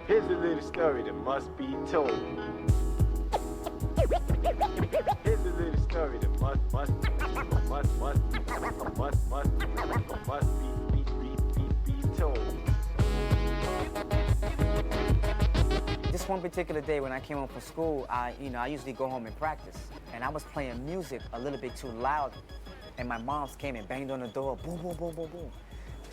Here's a little story that must be told. Here's a little story that must be told. This one particular day when I came home from school, I usually go home and practice, and I was playing music a little bit too loud, and my mom came and banged on the door, boom, boom, boom, boom, boom.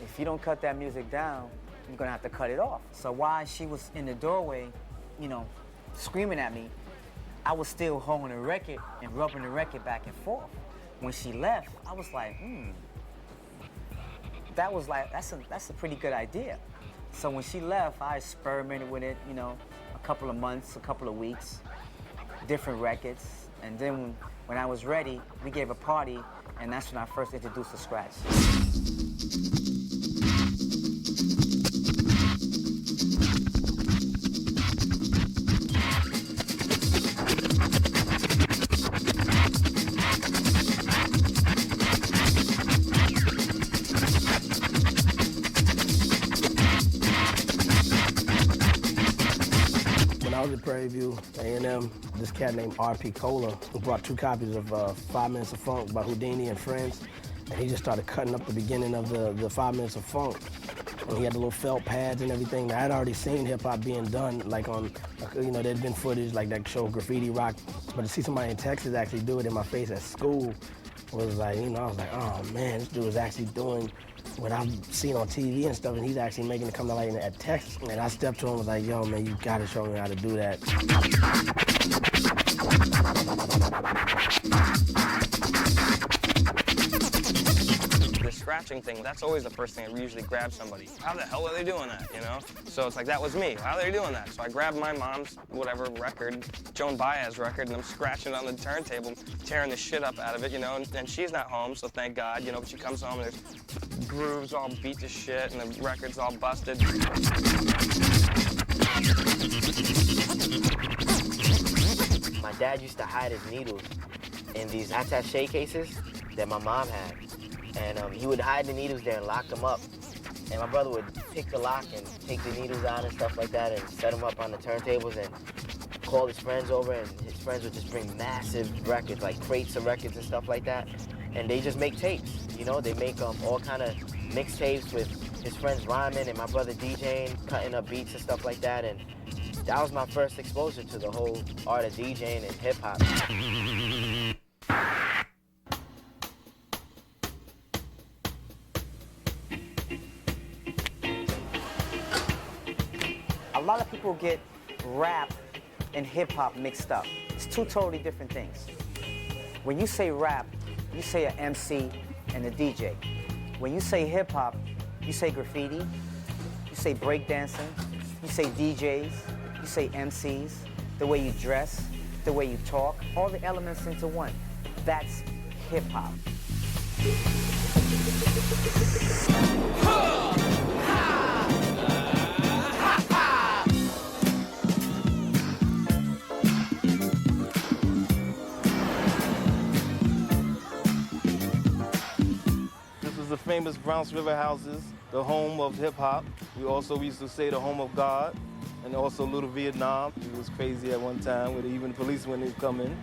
If you don't cut that music down, you're gonna have to cut it off. So while she was in the doorway, screaming at me, I was still holding the record and rubbing the record back and forth. When she left, I was like, that's a pretty good idea. So when she left, I experimented with it, a couple of months, a couple of weeks, different records. And then when I was ready, we gave a party, and that's when I first introduced the scratch. Prairie View, A&M, this cat named R.P. Cola, who brought 2 copies of 5 Minutes of Funk by Houdini and Friends, and he just started cutting up the beginning of the 5 Minutes of Funk. And he had the little felt pads and everything. I had already seen hip-hop being done, like on, there'd been footage like that show Graffiti Rock, but to see somebody in Texas actually do it in my face at school was like, I was like, oh man, this dude is actually doing what I've seen on TV and stuff, and he's actually making it come to light at Texas. And I stepped to him and was like, yo, man, you gotta show me how to do that. The scratching thing, that's always the first thing that usually grabs somebody. How the hell are they doing that, So it's like, that was me. How are they doing that? So I grabbed my mom's, whatever record, Joan Baez record, and I'm scratching it on the turntable, tearing the shit up out of it, and she's not home, so thank God, but she comes home and there's grooves all beat to shit and the record's all busted. My dad used to hide his needles in these attaché cases that my mom had. And he would hide the needles there and lock them up. And my brother would pick the lock and take the needles out and stuff like that and set them up on the turntables and call his friends over, and his friends would just bring massive records, like crates of records and stuff like that. And they just make tapes, They make all kind of mixtapes with his friends rhyming and my brother DJing, cutting up beats and stuff like that. And that was my first exposure to the whole art of DJing and hip-hop. A lot of people get rap and hip-hop mixed up. It's 2 totally different things. When you say rap, you say an MC and a DJ. When you say hip-hop, you say graffiti, you say breakdancing, you say DJs, you say MCs, the way you dress, the way you talk, all the elements into one. That's hip-hop. The famous Bronx River houses, the home of hip-hop. We used to say the home of God, and also Little Vietnam. It was crazy at one time, with even the police when they come in.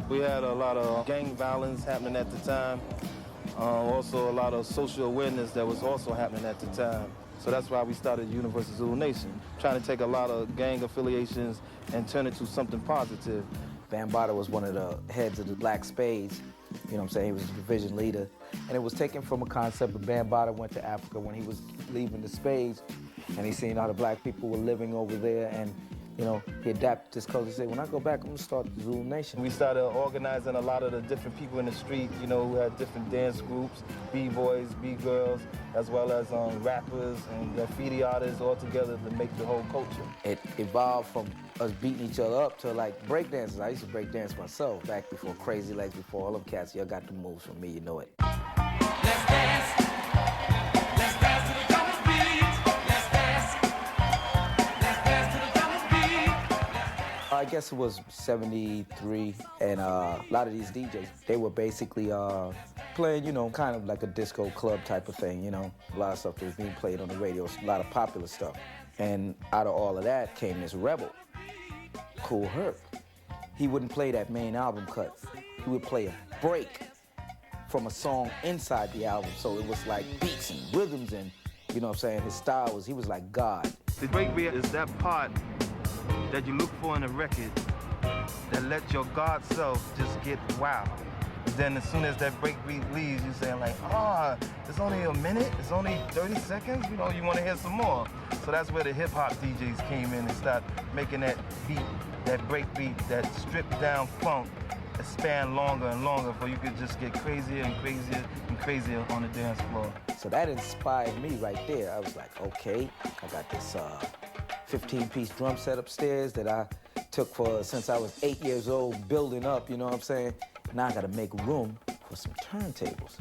We had a lot of gang violence happening at the time. Also a lot of social awareness that was also happening at the time. So that's why we started Universal Zulu Nation, trying to take a lot of gang affiliations and turn it to something positive. Bambaataa was one of the heads of the Black Spades. He was the division leader. And it was taken from a concept of Bambaataa went to Africa when he was leaving the Spades, and he seen how the black people were living over there, and you know, he adapted this culture. He said, when I go back, I'm gonna start the Zulu Nation. We started organizing a lot of the different people in the street, you know, who had different dance groups, B-boys, B-girls, as well as rappers and graffiti artists all together to make the whole culture. It evolved from us beating each other up to like break dances. I used to break dance myself back before Crazy Legs, before all them cats. Y'all got the moves from me, you know it. Let's dance. Let's dance to the drummer's beat. Let's dance. Let's dance to the drummer's beat. I guess it was 73, and a lot of these DJs, they were basically playing, you know, kind of like a disco club type of thing, you know. A lot of stuff that was being played on the radio, a lot of popular stuff. And out of all of that came this rebel, Kool Herc. He wouldn't play that main album cut. He would play a break from a song inside the album, so it was like beats and rhythms, and you know what I'm saying, his style was, he was like God. The breakbeat is that part that you look for in a record that let your God self just get wild. Then as soon as that breakbeat leaves, you're saying like, it's only a minute, it's only 30 seconds, you know, you want to hear some more. So that's where the hip-hop DJs came in and started making that beat, that breakbeat, that stripped down funk, expand longer and longer, so you could just get crazier and crazier and crazier on the dance floor. So that inspired me right there. I was like, okay, I got this 15-piece drum set upstairs that I took for since I was 8 years old, building up, you know what I'm saying? Now I gotta make room for some turntables.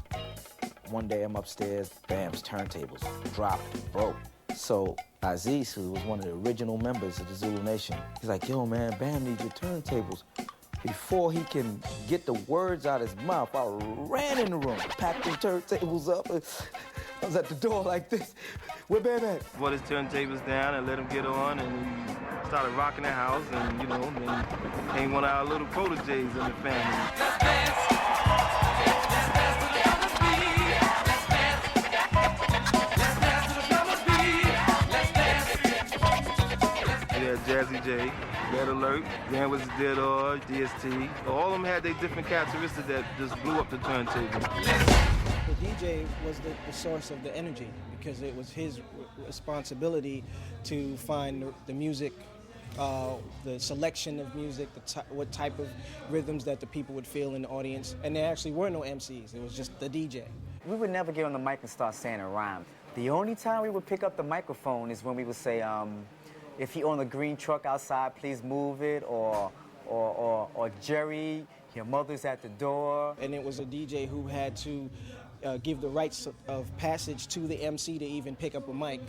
One day I'm upstairs, bam's turntables, dropped, broke. So Aziz, who was one of the original members of the Zulu Nation, he's like, yo man, Bam needs your turntables. Before he can get the words out his mouth, I ran in the room, packed the turntables up. I was at the door like this. Where Bam at? Brought his turntables down and let him get on, and he started rocking the house, and you know, then came one of our little proteges in the family. Let's dance. Let's dance to the drummer's beat. Let's dance. Let's dance to the drummer's beat. Let's dance. We had Jazzy J, Red Alert, Grand Wizzard Theodore, DST. All of them had their different characteristics that just blew up the turntable. The DJ was the source of the energy, because it was his responsibility to find the music, the selection of music, what type of rhythms that the people would feel in the audience. And there actually were no MCs, it was just the DJ. We would never get on the mic and start saying a rhyme. The only time we would pick up the microphone is when we would say, if you own a green truck outside, please move it, or Jerry, your mother's at the door. And it was a DJ who had to give the rights of passage to the MC to even pick up a mic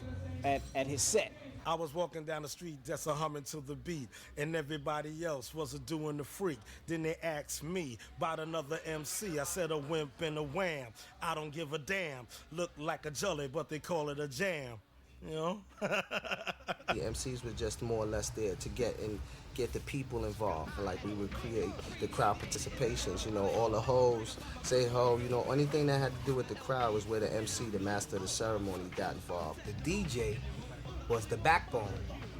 at his set. I was walking down the street just a humming to the beat, and everybody else was doing the freak. Then they asked me about another MC. I said a wimp and a wham. I don't give a damn. Look like a jelly, but they call it a jam. You know? The MCs were just more or less there to get the people involved. Like, we would create the crowd participations, you know, all the hoes, say ho, you know, anything that had to do with the crowd was where the MC, the master of the ceremony, got involved. The DJ was the backbone,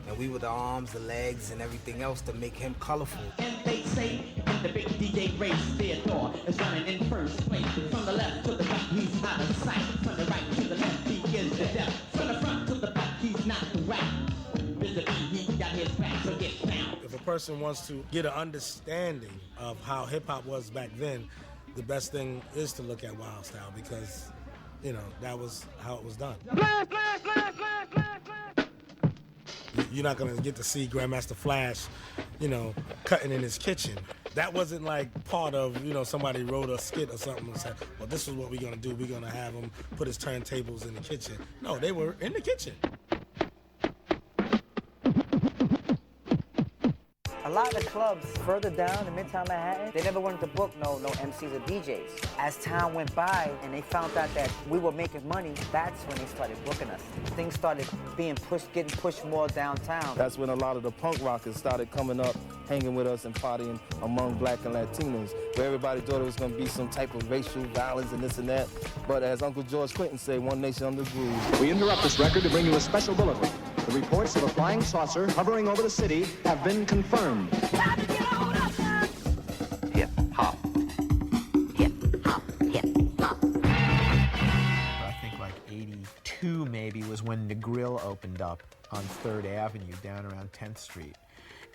and we were the arms, the legs, and everything else to make him colorful. And they say the big DJ race, Theodore is running in first place. From the left to the right, he's out of sight. From the right to the left, he is the deaf. From the front to the back, he's not the right. Visibly, he got his back, so get down. If a person wants to get an understanding of how hip-hop was back then, the best thing is to look at Wild Style, because, you know, that was how it was done. Blast, blast, blast, blast, blast, blast. You're not gonna get to see Grandmaster Flash, you know, cutting in his kitchen. That wasn't like part of, you know, somebody wrote a skit or something and said, well, this is what we're gonna do. We're gonna have him put his turntables in the kitchen. No, they were in the kitchen. A lot of the clubs further down in Midtown Manhattan, they never wanted to book no MCs or DJs. As time went by and they found out that we were making money, that's when they started booking us. Things started being pushed, getting pushed more downtown. That's when a lot of the punk rockers started coming up, hanging with us and partying among black and Latinos, where everybody thought it was going to be some type of racial violence and this and that. But as Uncle George Clinton said, one nation under the groove. We interrupt this record to bring you a special bulletin. The reports of a flying saucer hovering over the city have been confirmed. Hip-hop. Hip-hop. Hip-hop. I think like 82 maybe was when the Grill opened up on 3rd Avenue down around 10th Street.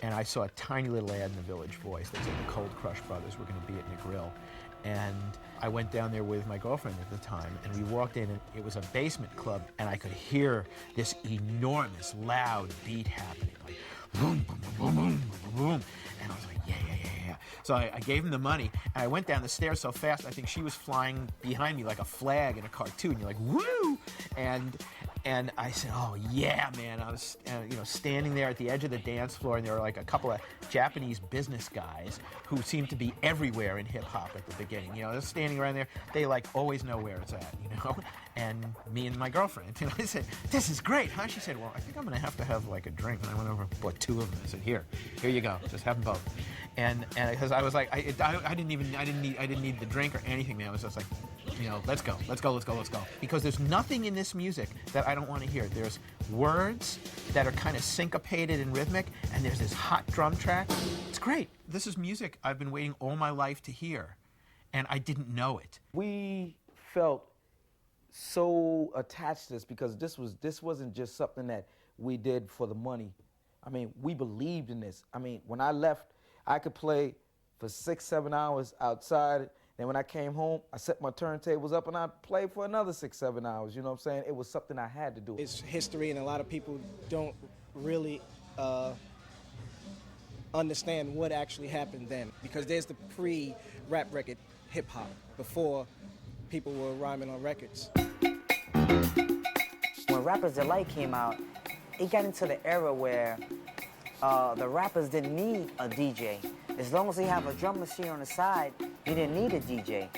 and I saw a tiny little ad in the Village Voice that said the Cold Crush Brothers were going to be at Negril. And I went down there with my girlfriend at the time, and we walked in, and it was a basement club, and I could hear this enormous, loud beat happening, like boom, boom, boom, boom, boom, boom. And I was like, yeah. So I gave him the money, and I went down the stairs so fast, I think she was flying behind me like a flag in a cartoon. You're like, woo! And I said, oh, yeah, man. I was standing there at the edge of the dance floor, and there were like a couple of Japanese business guys who seemed to be everywhere in hip-hop at the beginning. They're standing around there. They, like, always know where it's at, And me and my girlfriend. And I said, this is great, huh? She said, well, I think I'm going to have, like, a drink. And I went over and bought 2 of them. I said, here you go. Just have them both. And because I was like, I didn't need the drink or anything, man. I was just like, let's go. Because there's nothing in this music that I don't want to hear. There's words that are kind of syncopated and rhythmic, and there's this hot drum track. It's great. This is music I've been waiting all my life to hear, and I didn't know it. We felt so attached to this because this wasn't just something that we did for the money. I mean, we believed in this. I mean, when I left, I could play for 6-7 hours outside. Then when I came home, I set my turntables up and I played for another 6-7 hours. You know what I'm saying? It was something I had to do. It's history, and a lot of people don't really understand what actually happened then, because there's the pre-rap record hip-hop, before people were rhyming on records. When Rapper's Delight came out, it got into the era where the rappers didn't need a DJ. As long as they have a drum machine on the side, you didn't need a DJ.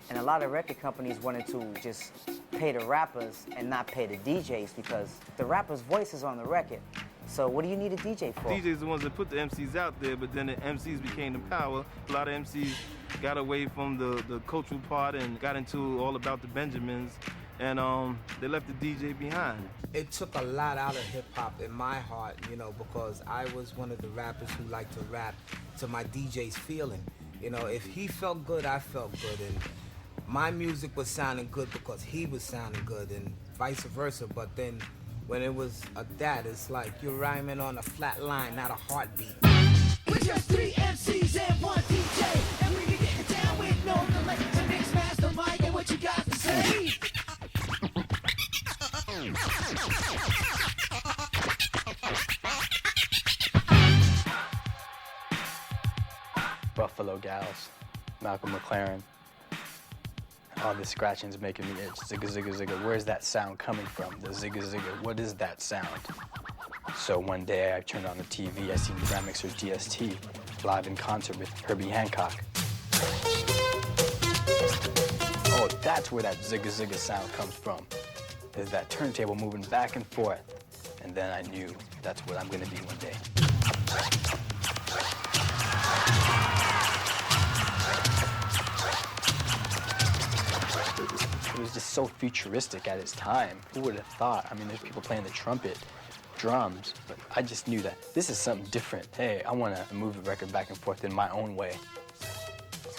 And a lot of record companies wanted to just pay the rappers and not pay the DJs, because the rapper's voice is on the record. So what do you need a DJ for? DJs are the ones that put the MCs out there, but then the MCs became the power. A lot of MCs got away from the cultural part and got into all about the Benjamins, and they left the DJ behind. It took a lot out of hip-hop in my heart, because I was one of the rappers who liked to rap to my DJ's feeling. If he felt good, I felt good, and my music was sounding good because he was sounding good, and vice versa. But then when it was that, it's like you're rhyming on a flat line, not a heartbeat. We're just 3 MCs and 1 DJ, and we be getting down with no delay. To mix, master, mic, and what you got to say? Buffalo Gals, Malcolm McLaren. All this scratching's making me itch. Zigga, zigga, zigga. Where's that sound coming from? The zigga, zigga. What is that sound? So one day I turned on the TV. I seen Grand Mixer's DST live in concert with Herbie Hancock. Oh, that's where that zigga, zigga sound comes from. Is that turntable moving back and forth. And then I knew that's what I'm gonna be one day. It was just so futuristic at its time. Who would have thought? I mean, there's people playing the trumpet, drums, but I just knew that this is something different. Hey, I want to move the record back and forth in my own way.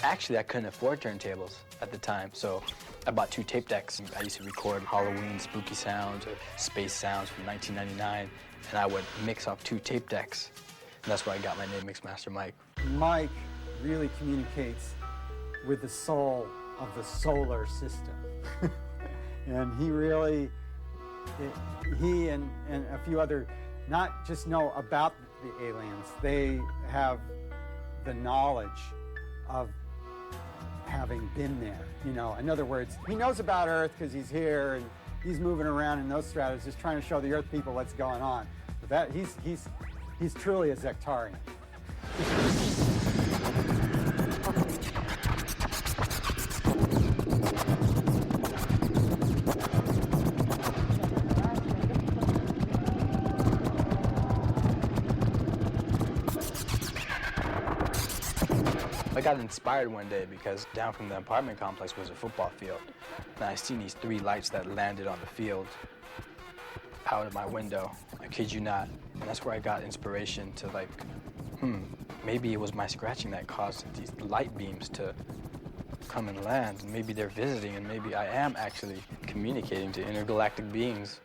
Actually, I couldn't afford turntables at the time, so I bought 2 tape decks. I used to record Halloween spooky sounds or space sounds from 1999, and I would mix off 2 tape decks. And that's where I got my name, Mixmaster Mike. Mike really communicates with the soul of the solar system. And he really, he and a few other, not just know about the aliens, they have the knowledge of having been there. In other words, he knows about Earth because he's here and he's moving around in those stratas, just trying to show the Earth people what's going on. But that he's truly a Zectarian. I got inspired one day because down from the apartment complex was a football field. And I seen these 3 lights that landed on the field out of my window. I kid you not. And that's where I got inspiration to like, maybe it was my scratching that caused these light beams to come and land. And maybe they're visiting, and maybe I am actually communicating to intergalactic beings.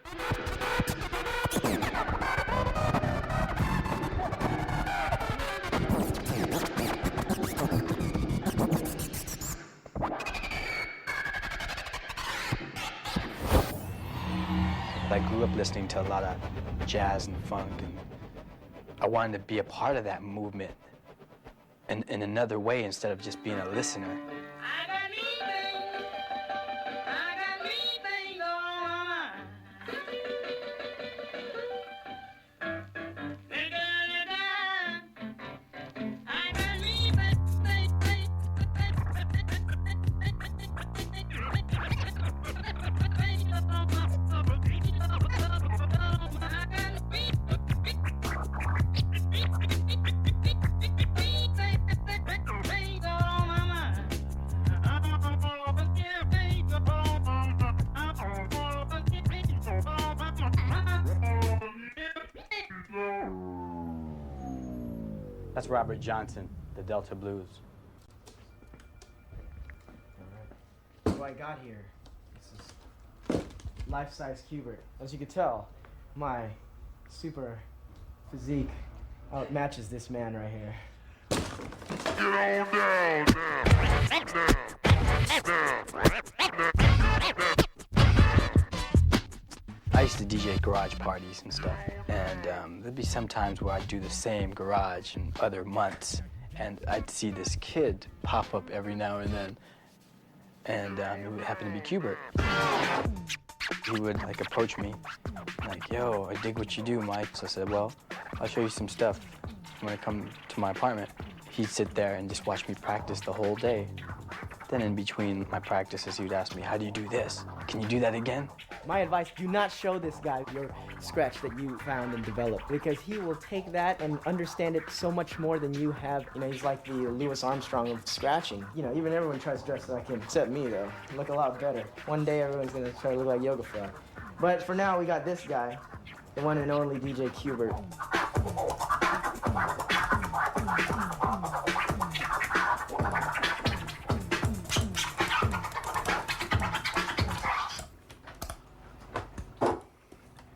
grew up listening to a lot of jazz and funk, and I wanted to be a part of that movement in another way instead of just being a listener. That's Robert Johnson, the Delta Blues. So I got here. This is life-size Qbert. As you can tell, my super physique outmatches this man right here. I used to DJ garage parties and stuff, and there'd be some times where I'd do the same garage in other months, and I'd see this kid pop up every now and then, and it would happen to be Qbert. He would like approach me, like, "Yo, I dig what you do, Mike." So I said, "Well, I'll show you some stuff when I come to my apartment." He'd sit there and just watch me practice the whole day. Then in between my practices, he would ask me, "How do you do this? Can you do that again?" My advice, do not show this guy your scratch that you found and developed, because he will take that and understand it so much more than you have. You know, he's like the Louis Armstrong of scratching. You know, even everyone tries to dress like him, except me though. I look a lot better. One day everyone's gonna try to look like Yoga Frog. But for now, we got this guy, the one and only DJ Qbert.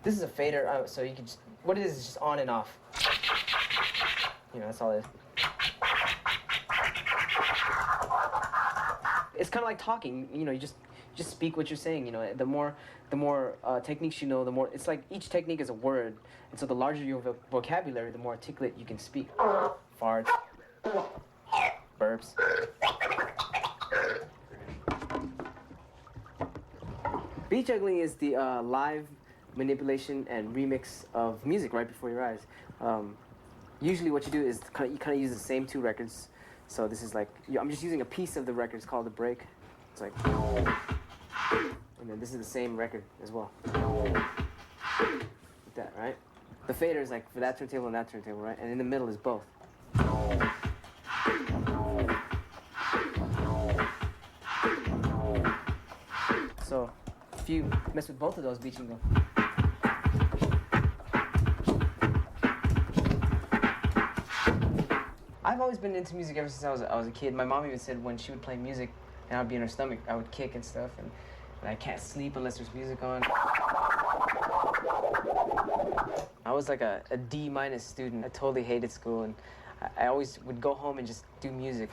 This is a fader, so you can just, what it is just on and off. You know, that's all it is. It's kind of like talking, you know, you just speak what you're saying, you know. The more techniques you know, the more, it's like each technique is a word. And so the larger your vocabulary, the more articulate you can speak. Farts, burps. Beat juggling is the live manipulation and remix of music right before your eyes. Usually what you do is you kind of use the same two records. So this is like, I'm just using a piece of the record. It's called the break. It's like, and then this is the same record as well. Like that, right? The fader is like for that turntable and that turntable, right? And in the middle is both. So if you mess with both of those beats, you can go. I've always been into music ever since I was a kid. My mom even said when she would play music and I'd be in her stomach, I would kick and stuff, and I can't sleep unless there's music on. I was like a D- student. I totally hated school, and I always would go home and just do music.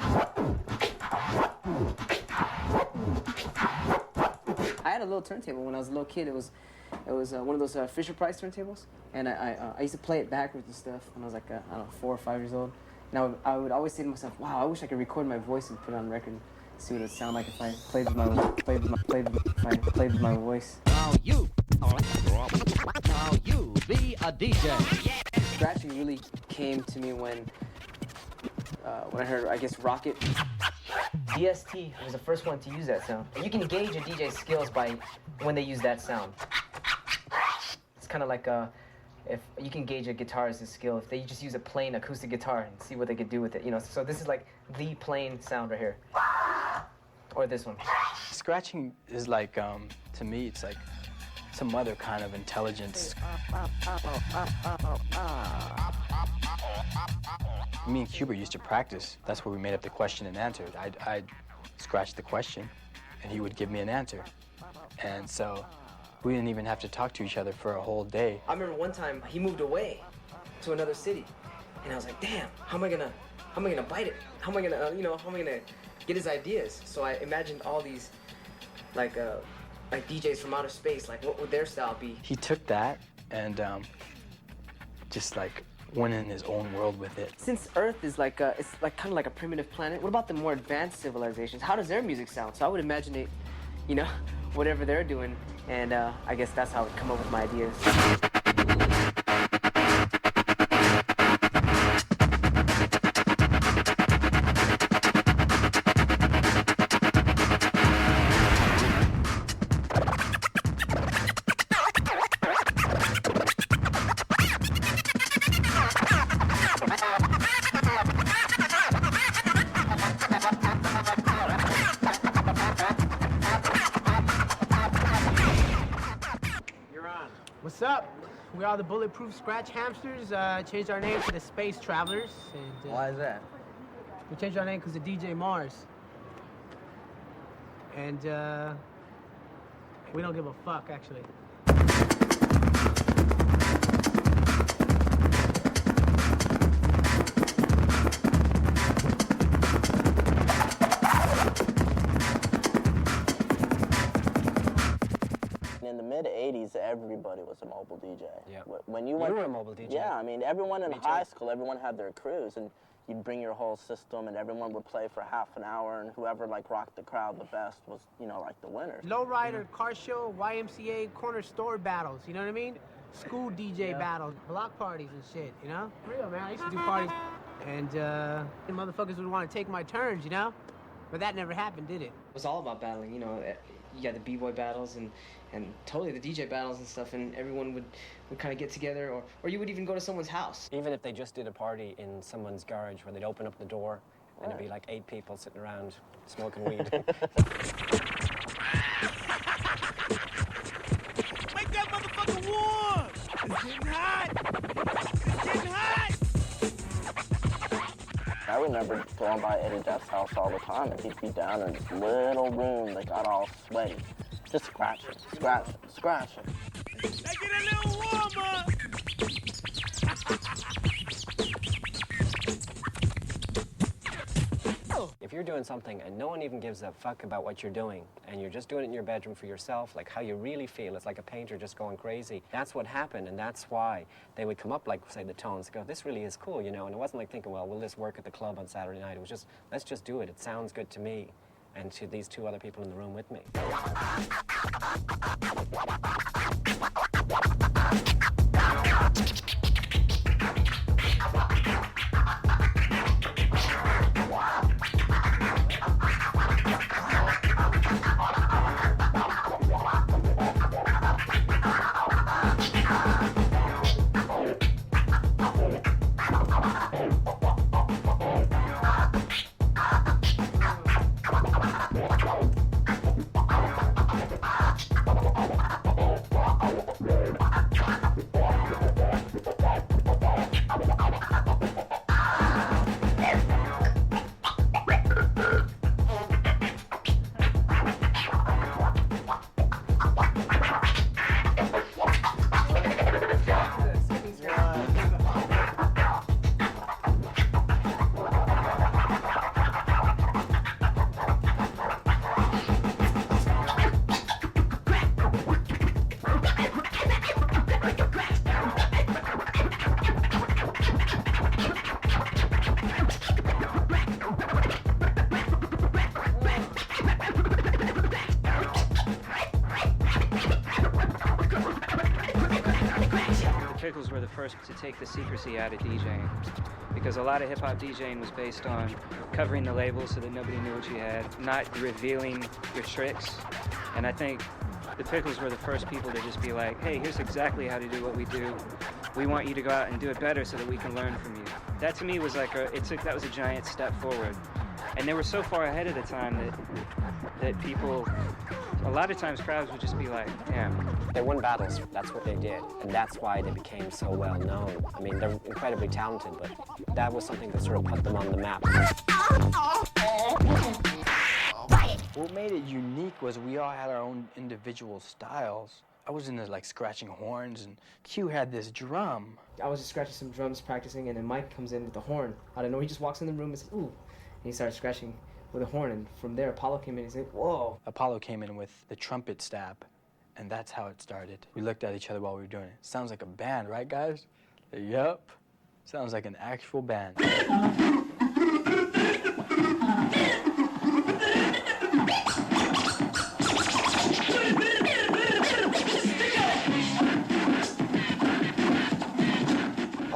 I had a little turntable when I was a little kid. It was one of those Fisher-Price turntables, and I used to play it backwards and stuff when I was like, I don't know, 4 or 5 years old. And I would always say to myself, wow, I wish I could record my voice and put it on record, see what it would sound like if I played with my voice. Now you be a DJ. Scratching really came to me when I heard, I guess, Rocket. DST was the first one to use that sound. You can gauge a DJ's skills by when they use that sound. It's kind of like if you can gauge a guitarist's skill if they just use a plain acoustic guitar and see what they could do with it, you know. So this is like the plain sound right here, or this one. Scratching is like, to me, it's like some other kind of intelligence. Me and Qbert used to practice. That's where we made up the question and answer. I'd scratch the question, and he would give me an answer. And so we didn't even have to talk to each other for a whole day. I remember one time he moved away to another city, and I was like, damn, how am I gonna bite it? How am I gonna, how am I gonna get his ideas? So I imagined all these, like, like DJs from outer space, like what would their style be? He took that and just like went in his own world with it. Since Earth is like it's like kind of like a primitive planet, what about the more advanced civilizations? How does their music sound? So I would imagine it, you know, whatever they're doing, and I guess that's how I would come up with my ideas. What's up? We are the Bulletproof Scratch Hamsters. Changed our name to the Space Travelers. And, Why is that? We changed our name because of DJ Mars. And we don't give a fuck, actually. In the mid-'80s, everybody was a mobile DJ. Yeah. When You were a mobile DJ. Yeah, I mean, everyone in Me too. high school, everyone had their crews, and you'd bring your whole system, and everyone would play for half an hour, and whoever, like, rocked the crowd the best was, you know, like, the winner. Lowrider, car show, YMCA, corner store battles, you know what I mean? School DJ battles, block parties and shit, you know? For real, man, I used to do parties. And the motherfuckers would want to take my turns, you know? But that never happened, did it? It was all about battling, you know. You got the b-boy battles and totally the DJ battles and stuff, and everyone would kind of get together, or you would even go to someone's house. Even if they just did a party in someone's garage where they'd open up the door and it'd be like 8 people sitting around smoking weed. Make that motherfucker warm! It's getting hot! It's getting hot! I remember going by Eddie Duff's house all the time, and he'd be down in this little room that got all sweaty. Just scratching, scratching, scratching. Let's get a little warmer! If you're doing something and no one even gives a fuck about what you're doing, and you're just doing it in your bedroom for yourself, like how you really feel, it's like a painter just going crazy. That's what happened, and that's why they would come up, like, say, the Tones, go, this really is cool, you know, and it wasn't like thinking, well, will this work at the club on Saturday night? It was just, let's just do it. It sounds good to me and to these 2 other people in the room with me. Pickles were the first to take the secrecy out of DJing, because a lot of hip-hop DJing was based on covering the label so that nobody knew what you had, not revealing your tricks. And I think the Pickles were the first people to just be like, hey, here's exactly how to do what we do. We want you to go out and do it better so that we can learn from you. That to me was like that was a giant step forward. And they were so far ahead of the time that people, a lot of times crowds would just be like, damn. They won battles, that's what they did, and that's why they became so well known. I mean, they're incredibly talented, but that was something that sort of put them on the map. What made it unique was we all had our own individual styles. I was into like scratching horns, and Q had this drum. I was just scratching some drums, practicing, and then Mike comes in with the horn. I don't know, he just walks in the room and says, ooh, and he started scratching with a horn, and from there Apollo came in and said, whoa. Apollo came in with the trumpet stab, and that's how it started. We looked at each other while we were doing it. Sounds like a band, right, guys? Yep. Sounds like an actual band.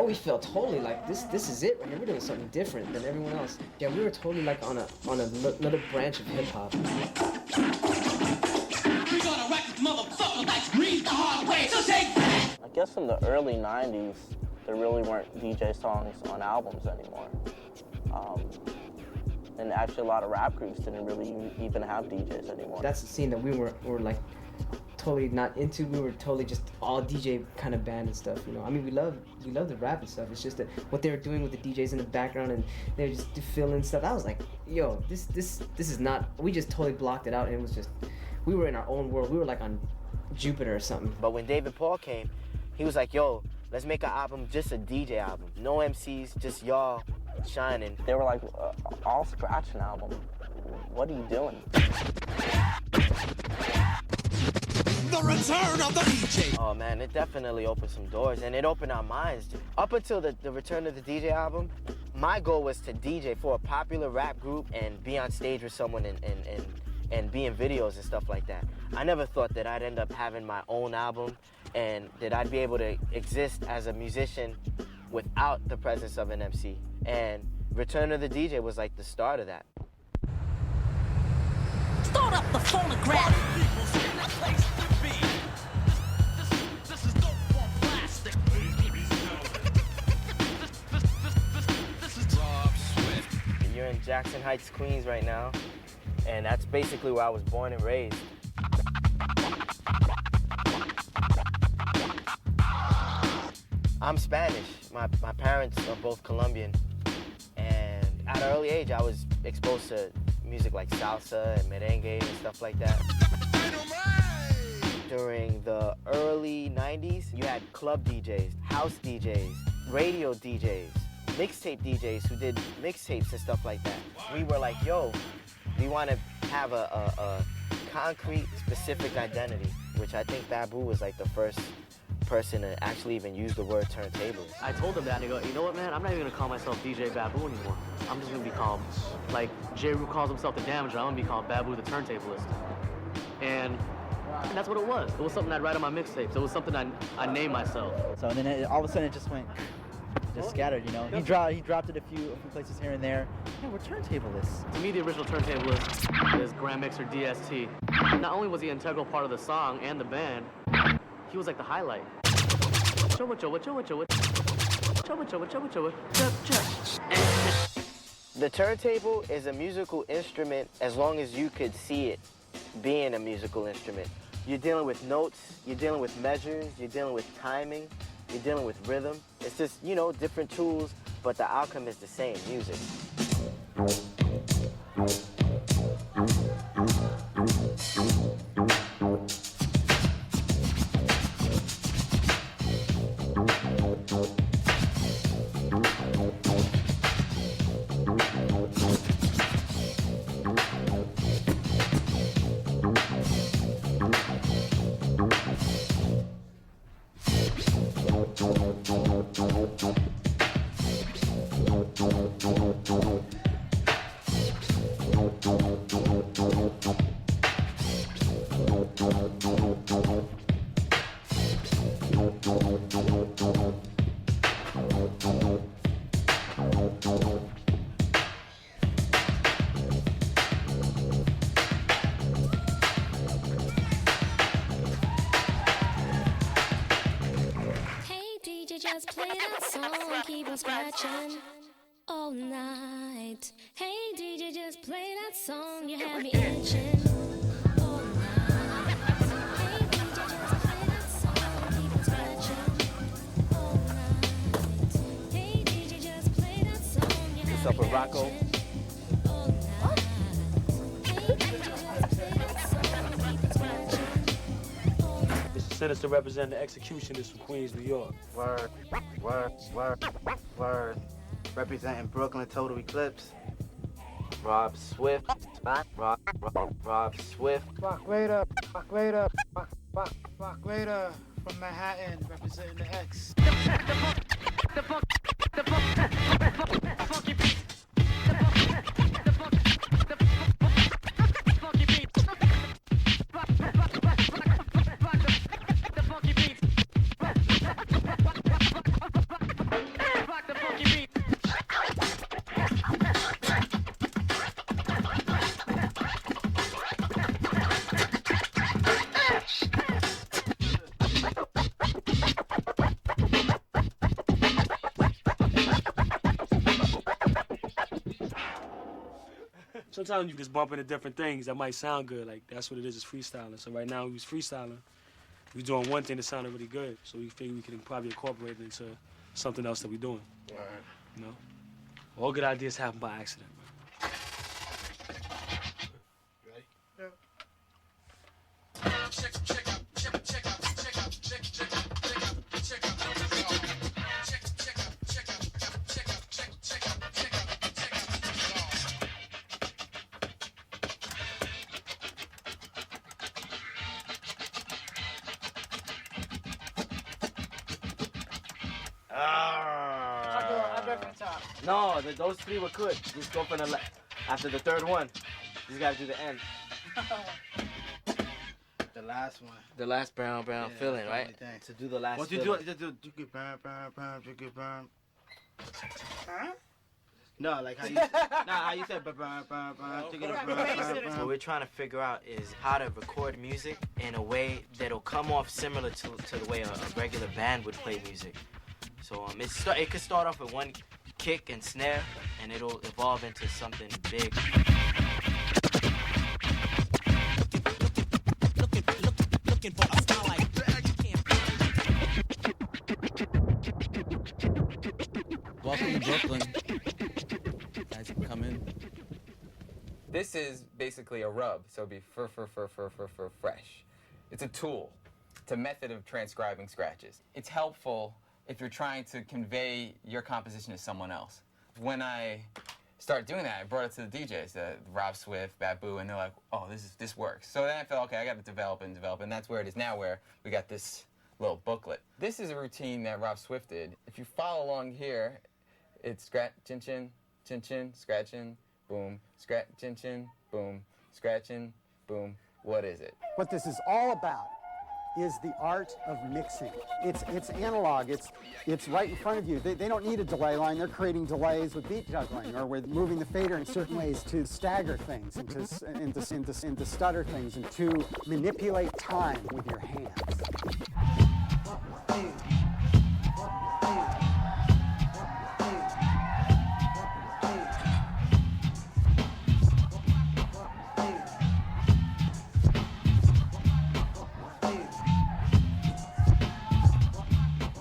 We felt totally like this is it, and we're doing something different than everyone else. Yeah, we were totally like on another branch of hip hop. We're gonna wreck this motherfucker like read the hard way, so take that! I guess in the early 90s, there really weren't DJ songs on albums anymore. And actually a lot of rap groups didn't really even have DJs anymore. That's the scene that we were like totally not into. We were totally just all DJ kind of band and stuff, you know. I mean, we love the rap and stuff. It's just that what they were doing with the DJs in the background, and they were just filling stuff. I was like, yo, this is not. We just totally blocked it out, and it was just, we were in our own world. We were like on Jupiter or something. But when David Paul came, he was like, yo, let's make an album, just a DJ album. No MCs, just y'all shining. They were like, all scratching album. What are you doing? The return of the DJ. Oh man, it definitely opened some doors, and it opened our minds. Up until the return of the DJ album, my goal was to DJ for a popular rap group and be on stage with someone and be in videos and stuff like that. I never thought that I'd end up having my own album and that I'd be able to exist as a musician without the presence of an MC. And Return of the DJ was like the start of that. Start up the phonograph. You're in Jackson Heights, Queens right now, and that's basically where I was born and raised. I'm Spanish. My parents are both Colombian, and at an early age I was exposed to music like salsa and merengue and stuff like that. During the early 90s, you had club DJs, house DJs, radio DJs, mixtape DJs who did mixtapes and stuff like that. We were like, yo, we want to have a concrete, specific identity, which I think Babu was like the first person to actually even use the word turntables. I told him that, and he go, you know what, man? I'm not even gonna call myself DJ Babu anymore. I'm just gonna be called, like J. Rue calls himself the Damager, I'm gonna be called Babu the Turntablist. And that's what it was. It was something I'd write on my mixtapes. It was something I named myself. So and then all of a sudden it just went, just scattered, you know. He dropped it a few places here and there. Yeah, we're turntablists. To me, the original turntablist is Grand Mixer DST. Not only was he an integral part of the song and the band, he was like the highlight. The turntable is a musical instrument as long as you could see it being a musical instrument. You're dealing with notes, you're dealing with measures, you're dealing with timing, you're dealing with rhythm. It's just, you know, different tools, but the outcome is the same, music. Just play that song, keep on scratching all night. Hey DJ, just play that song, you have me itching all night. Hey DJ, just play that song, keep on scratching all night. Hey DJ, just play that song, you have me What's up with Rocco? all night. Hey DJ, just play that song, keep on scratching all night. Mr. Sinister represent the executionists from Queens, New York. Word. Representing Brooklyn Total Eclipse. Rob Swift. Rob Swift. Rock Raider from Manhattan, representing the X. Sometimes you just bump into different things that might sound good. Like, that's what it is freestyling. So right now we was freestyling. We was doing one thing that sounded really good. So we figured we could probably incorporate it into something else that we're doing. All right. You know? All good ideas happen by accident. No, those three were good. Just go for the left. After the third one, you just gotta do the end. The last one. The last brown filling, right? To do the last. What you do? Just do burn. Huh? No, like how you. How you said burn. What we're trying to figure out is how to record music in a way that'll come off similar to the way a regular band would play music. So it could start off with one kick and snare, and it'll evolve into something big. Looking for a style like Welcome to Brooklyn. Guys can come in. This is basically a rub, so it'd be fresh. It's a tool. It's a method of transcribing scratches. It's helpful if you're trying to convey your composition to someone else. When I started doing that, I brought it to the DJs, Rob Swift, Babu, and they're like, oh, this works. So then I felt, okay, I got to develop, and that's where it is now, where we got this little booklet. This is a routine that Rob Swift did. If you follow along here, it's scratch, chin, chin, chin, chin, scratching, boom, scratch, chin, chin, boom, scratching, boom. What is it? What this is all about is the art of mixing. It's analog, it's right in front of you. They don't need a delay line, they're creating delays with beat juggling or with moving the fader in certain ways to stagger things and to stutter things and to manipulate time with your hands.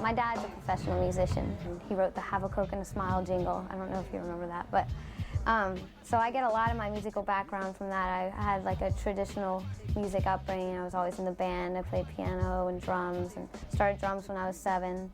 My dad's a professional musician. He wrote the Have a Coke and a Smile jingle. I don't know if you remember that, but so I get a lot of my musical background from that. I had like a traditional music upbringing. I was always in the band. I played piano and drums, and started drums when I was 7.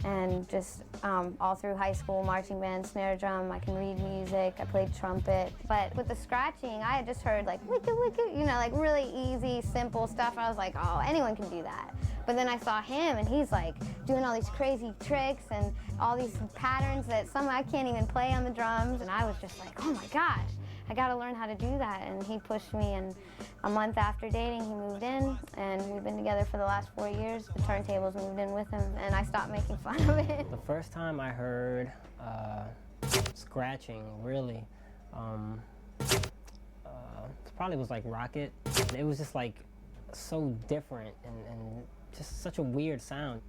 And just all through high school, marching band, snare drum, I can read music, I played trumpet. But with the scratching, I had just heard like wicka wicka, you know, like really easy, simple stuff. I was like, oh, anyone can do that. But then I saw him, and he's like doing all these crazy tricks and all these patterns that some I can't even play on the drums. And I was just like, oh my gosh, I gotta learn how to do that. And he pushed me, and a month after dating, he moved in, and we've been together for the last 4 years. The Turntables moved in with him, and I stopped making fun of it. The first time I heard scratching, really, it probably was like Rocket. It was just like so different and just such a weird sound.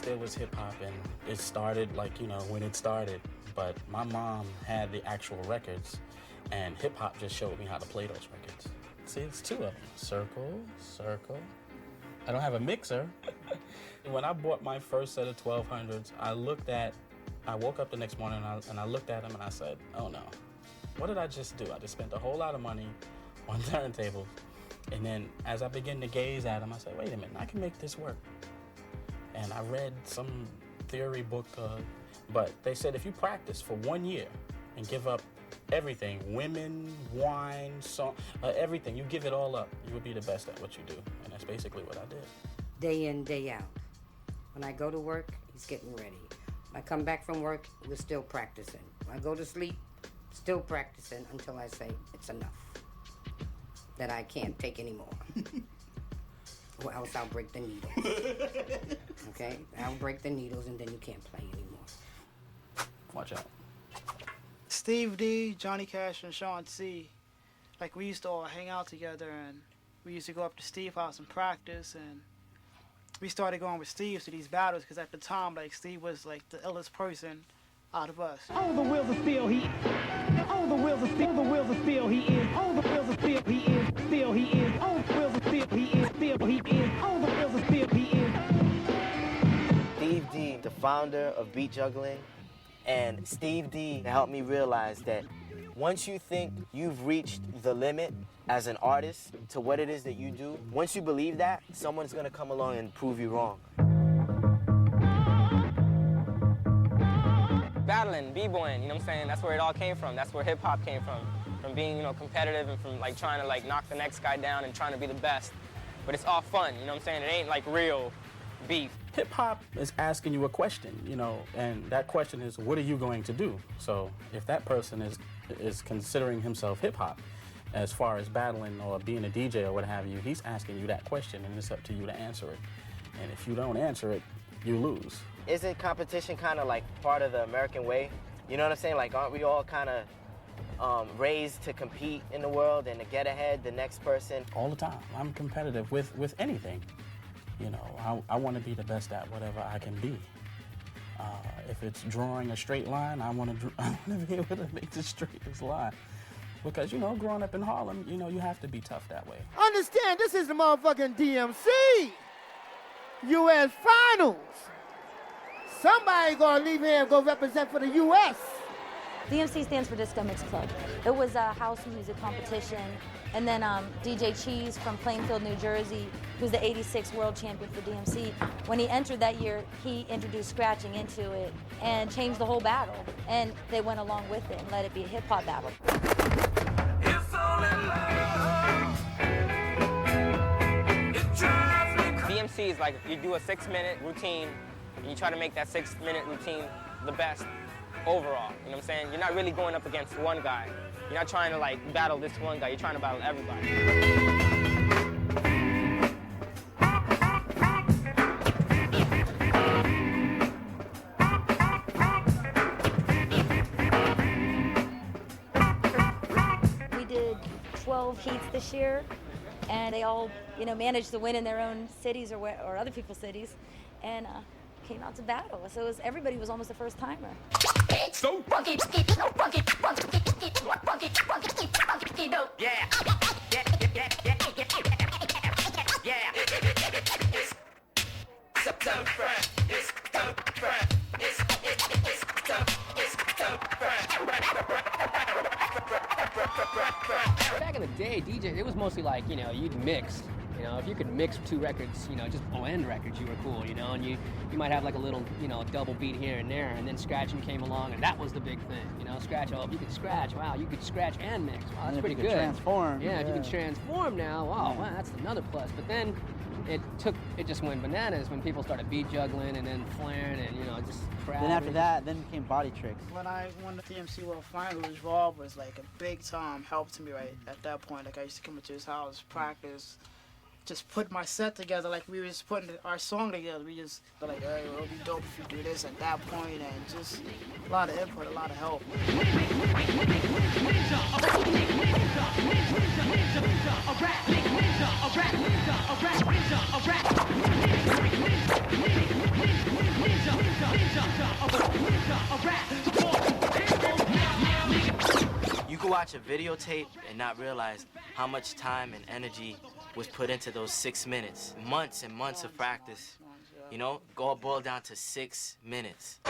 there was hip hop and it started like, you know, when it started. But my mom had the actual records and hip hop just showed me how to play those records. See, it's two of them. Circle, circle. I don't have a mixer. When I bought my first set of 1200s, I woke up the next morning and I looked at them and I said, oh no, what did I just do? I just spent a whole lot of money on turntables. And then as I began to gaze at them, I said, wait a minute, I can make this work. And I read some theory book, but they said if you practice for 1 year and give up everything, women, wine, song, everything, you give it all up, you will be the best at what you do. And that's basically what I did. Day in, day out. When I go to work, he's getting ready. When I come back from work, we're still practicing. When I go to sleep, still practicing until I say it's enough. That I can't take anymore. Or else I'll break the needles. Okay? I'll break the needles and then you can't play anymore. Watch out. Steve D, Johnny Cash, and Sean C. Like, we used to all hang out together, and we used to go up to Steve's house and practice, and we started going with Steve to these battles, because at the time, like, Steve was, like, the illest person out of us. Oh, the wheels are still he. Oh, the wheels are still. The wheels are still he is. Oh, the wheels are still he is. Still he is. Oh, the wheels are still he is. Still he is. Oh, the wheels are still he is. Steve D, the founder of beat juggling, and Steve D helped me realize that once you think you've reached the limit as an artist to what it is that you do, once you believe that, someone's gonna come along and prove you wrong. Battling, b-boying, you know what I'm saying? That's where it all came from. That's where hip-hop came from being, you know, competitive and from, like, trying to, like, knock the next guy down and trying to be the best. But it's all fun, you know what I'm saying? It ain't, like, real beef. Hip-hop is asking you a question, you know, and that question is, what are you going to do? So if that person is considering himself hip-hop, as far as battling or being a DJ or what have you, he's asking you that question, and it's up to you to answer it. And if you don't answer it, you lose. Isn't competition kind of like part of the American way? You know what I'm saying? Like, aren't we all kind of raised to compete in the world and to get ahead the next person? All the time. I'm competitive with anything. You know, I want to be the best at whatever I can be. If it's drawing a straight line, I want to be able to make the straightest line. Because, you know, growing up in Harlem, you know, you have to be tough that way. Understand, this is the motherfucking DMC. U.S. Finals. Somebody gonna leave here and go represent for the U.S. DMC stands for Disco Mix Club. It was a house music competition, and then DJ Cheese from Plainfield, New Jersey, who's the '86 world champion for DMC, when he entered that year, he introduced scratching into it and changed the whole battle. And they went along with it and let it be a hip-hop battle. DMC is like, you do a 6-minute routine, and you try to make that 6-minute routine the best overall, you know what I'm saying? You're not really going up against one guy. You're not trying to, like, battle this one guy. You're trying to battle everybody. We did 12 heats this year, and they all, you know, managed to win in their own cities or other people's cities, and came out to battle. So everybody was almost a first timer. So Back in the day, DJ, it was mostly like, you know, you'd mix. You know, if you could mix 2 records, you know, just blend records, you were cool, you know, and you might have like a little, you know, double beat here and there, and then scratching came along, and that was the big thing, you know, scratch, oh, if you could scratch, wow, you could scratch and mix, wow, that's pretty good. Transform. Yeah, if you can transform now, wow, that's another plus. But then it just went bananas when people started beat juggling and then flaring and, you know, just crap. Then after that, then became body tricks. When I won the DMC World Finals, Rob was like a big time help to me right at that point. Like, I used to come into his house, practice, just put my set together, like we were just putting our song together. We just were like, hey, it'll be dope if you do this at that point, and just a lot of input, a lot of help. could watch a videotape and not realize how much time and energy was put into those 6 minutes. Months and months of practice, you know, all boiled down to 6 minutes.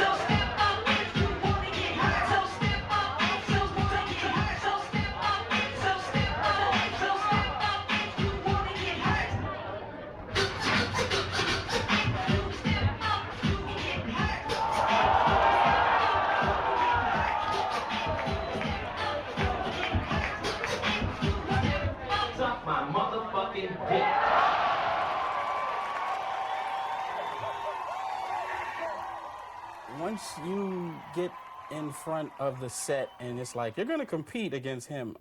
Once you get in front of the set and it's like, you're going to compete against him,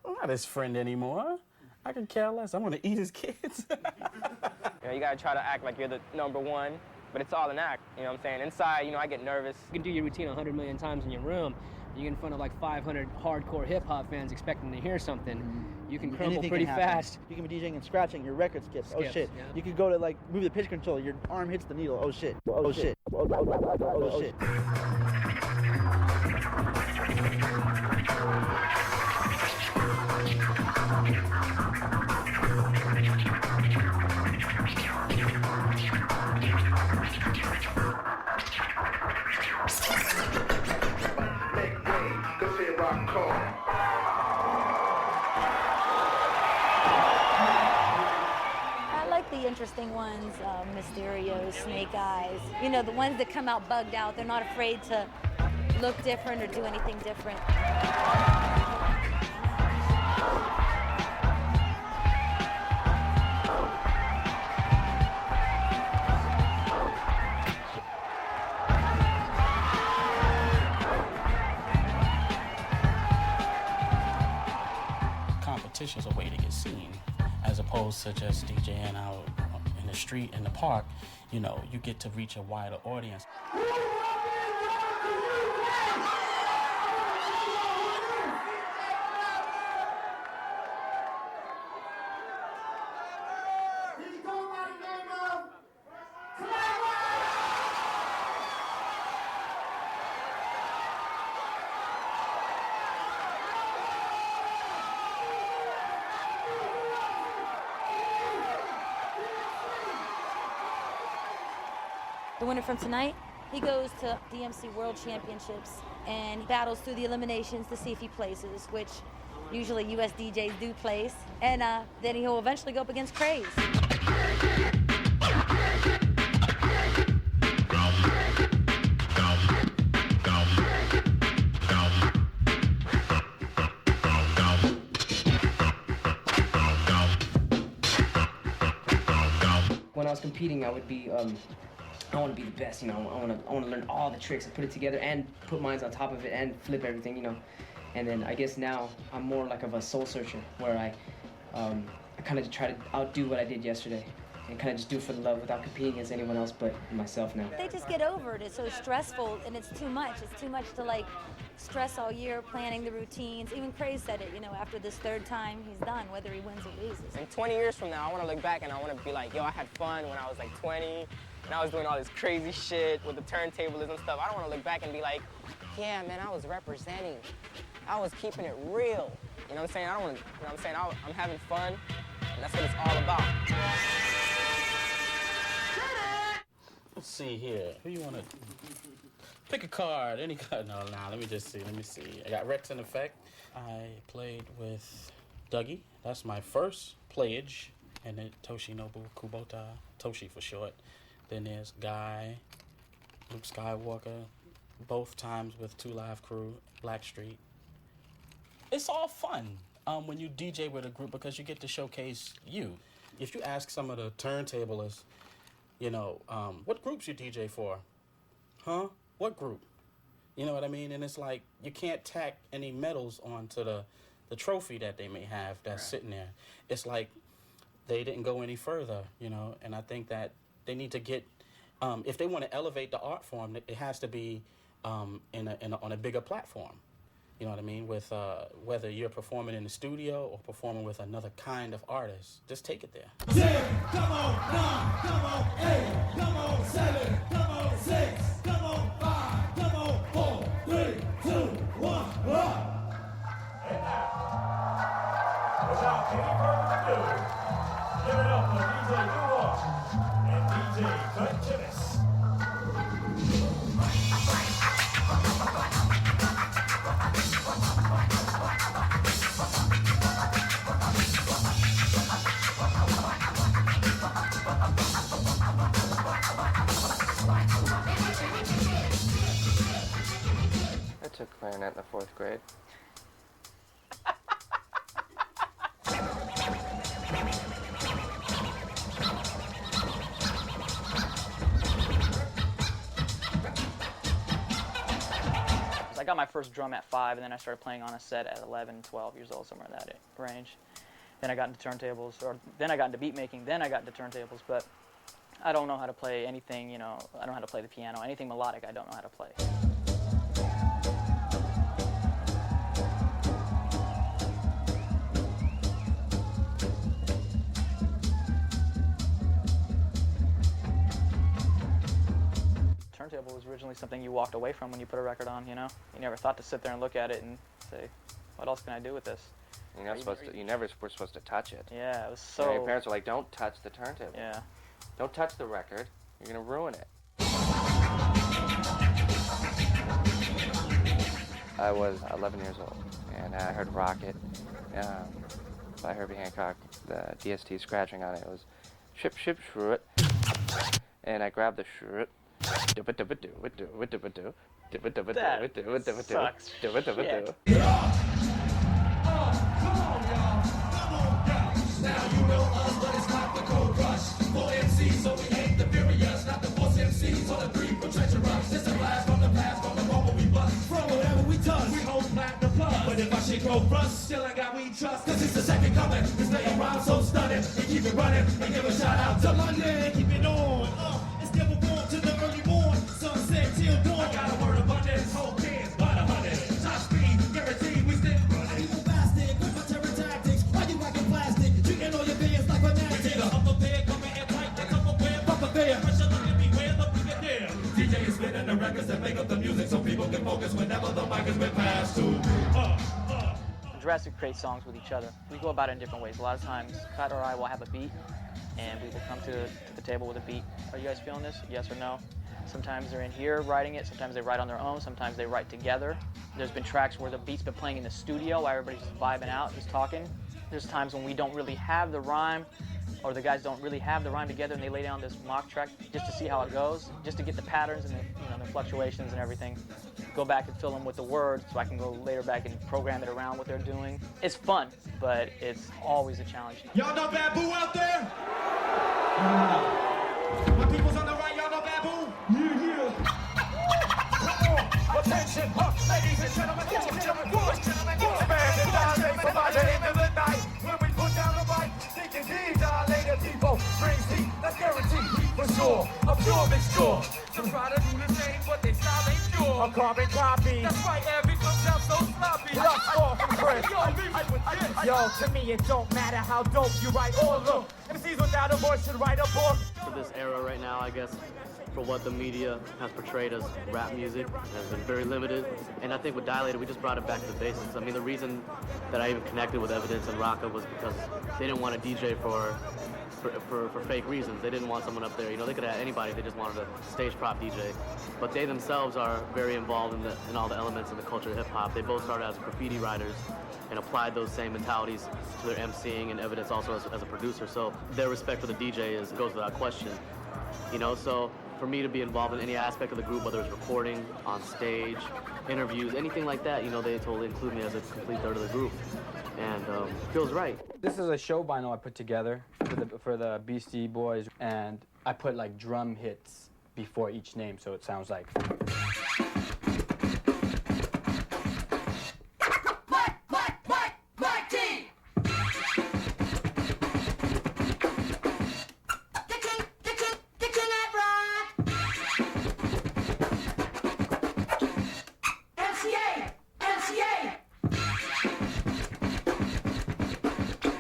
I'm not his friend anymore. I can care less. I'm going to eat his kids. You know, you gotta try to act like you're the #1, but it's all an act, you know what I'm saying? Inside, you know, I get nervous. You can do your routine 100 million times in your room. You get in front of like 500 hardcore hip-hop fans expecting to hear something. You can crumble Anything pretty can happen. fast. You can be DJing and scratching, your record skips. Oh shit. Yeah. You could go to like move the pitch control, your arm hits the needle. Oh shit. Oh shit. Oh shit. I like the interesting ones, Mysterio, Snake Eyes. You know, the ones that come out bugged out. They're not afraid to look different or do anything different. Competition's a way to get seen, as opposed to just DJing out in the street, in the park. You know, you get to reach a wider audience. The winner from tonight, he goes to DMC World Championships and he battles through the eliminations to see if he places, which usually US DJs do place. And then he'll eventually go up against Craze. When I was competing, I would be, I want to be the best, you know. I want to learn all the tricks and put it together and put mines on top of it and flip everything, you know. And then I guess now I'm more like of a soul searcher, where I kind of try to outdo what I did yesterday and kind of just do it for the love without competing against anyone else but myself now. They just get over it. It's so stressful and it's too much. It's too much to like stress all year planning the routines. Even Craze said it, you know, after this third time he's done, whether he wins or loses. And 20 years from now, I want to look back and I want to be like, yo, I had fun when I was like 20. And I was doing all this crazy shit with the turntablism stuff. I don't want to look back and be like, yeah, man, I was representing. I was keeping it real. You know what I'm saying? I don't want to, you know what I'm saying? I'm having fun, and that's what it's all about. Let's see here. Who you want to pick a card? Any card? No, let me just see. Let me see. I got Rex in effect. I played with Dougie. That's my first playage. And then Toshinobu Kubota, Toshi for short. Then there's Guy, Luke Skywalker, both times with 2 Live Crew, Blackstreet. It's all fun when you DJ with a group because you get to showcase you. If you ask some of the turntablists, you know, what groups you DJ for? Huh? What group? You know what I mean? And it's like, you can't tack any medals onto the trophy that they may have that's sitting there. It's like they didn't go any further, you know, and I think that they need to get, if they want to elevate the art form, it has to be on a bigger platform. You know what I mean? With whether you're performing in the studio or performing with another kind of artist, just take it there. 10, come on, 9, come on, 8, come on, 7, come on, 6, come on, 5, come on, 4, 3, 2, 1, Give it up for DJ Kool and DJ Plongez. I took clarinet in the 4th grade. I got my first drum at 5, and then I started playing on a set at 11, 12 years old, somewhere in that range. Then I got into turntables, or then I got into beat making, then I got into turntables, but I don't know how to play anything, you know, I don't know how to play the piano, anything melodic I don't know how to play. Turntable was originally something you walked away from when you put a record on, you know? You never thought to sit there and look at it and say, what else can I do with this? You're not supposed to, you never were supposed to touch it. Yeah, it was so... You know, your parents were like, don't touch the turntable. Yeah. Don't touch the record. You're going to ruin it. I was 11 years old, and I heard Rocket by Herbie Hancock, the DST scratching on it. It was ship, ship, shroot. And I grabbed the shroot. Now you know us, but it's not the cold rush. For MCs, so we ain't the furious, not the force MCs or the three from treacherous. It's a blast from the past, from the moment we bust. From whatever we touch, we hold platinum plus. But if our shit go rust, still ain't got we trust. Cause it's the second coming, this laying rhyme so stunning. And keep it running, and give a shout out to London. Keep it on, it's never born to the early morn. Sunset till dawn. I got a word abundance, whole kids, by the hundred. Top speed, guaranteed, we still running. Evil bastard, with my terror tactics. Why you rockin' plastic? Treating all your bands like fanatics. We take a up a bed, coming in tight, that's up a bed, pop a bed. Pressure looking me where the we get there. DJ is spinning the records that make up the music so people can focus whenever the mic has been passed to. Jurassic create songs with each other. We go about it in different ways. A lot of times, Pat or I will have a beat, and we will come to the table with a beat. Are you guys feeling this? Yes or no? Sometimes they're in here writing it, sometimes they write on their own, sometimes they write together. There's been tracks where the beat's been playing in the studio while everybody's just vibing out, just talking. There's times when we don't really have the rhyme, or the guys don't really have the rhyme together, and they lay down this mock track just to see how it goes, just to get the patterns and the fluctuations and everything. Go back and fill them with the words so I can go later back and program it around what they're doing. It's fun, but it's always a challenge. Y'all know Babu out there? My people's on the right, y'all know Babu? Yeah. Come on, attention, ladies and gentlemen, fans and DJ for my day in the night. When we put down the mic, thinking these are later people. Brings heat, that's guaranteed, for sure. A pure mixture. Some try to do the same, but they style ain't pure. A carbon copy. That's right, every comes out so sloppy. Lust off and Chris. Yo, to me it don't matter how dope you write or look. MCs without a voice should write a book. For this era right now, I guess, for what the media has portrayed as rap music has been very limited. And I think with Dilated, we just brought it back to the basics. I mean, the reason that I even connected with Evidence and Rocka was because they didn't want a DJ for fake reasons. They didn't want someone up there. You know, they could have anybody. They just wanted a stage prop DJ. But they themselves are very involved in all the elements of the culture of hip-hop. They both started as graffiti writers and applied those same mentalities to their MCing, and Evidence also as a producer. So their respect for the DJ goes without question. You know, so for me to be involved in any aspect of the group, whether it's recording, on stage, interviews, anything like that, you know, they totally include me as a complete third of the group. And feels right. This is a show vinyl I put together for the Beastie Boys, and I put like drum hits before each name, so it sounds like.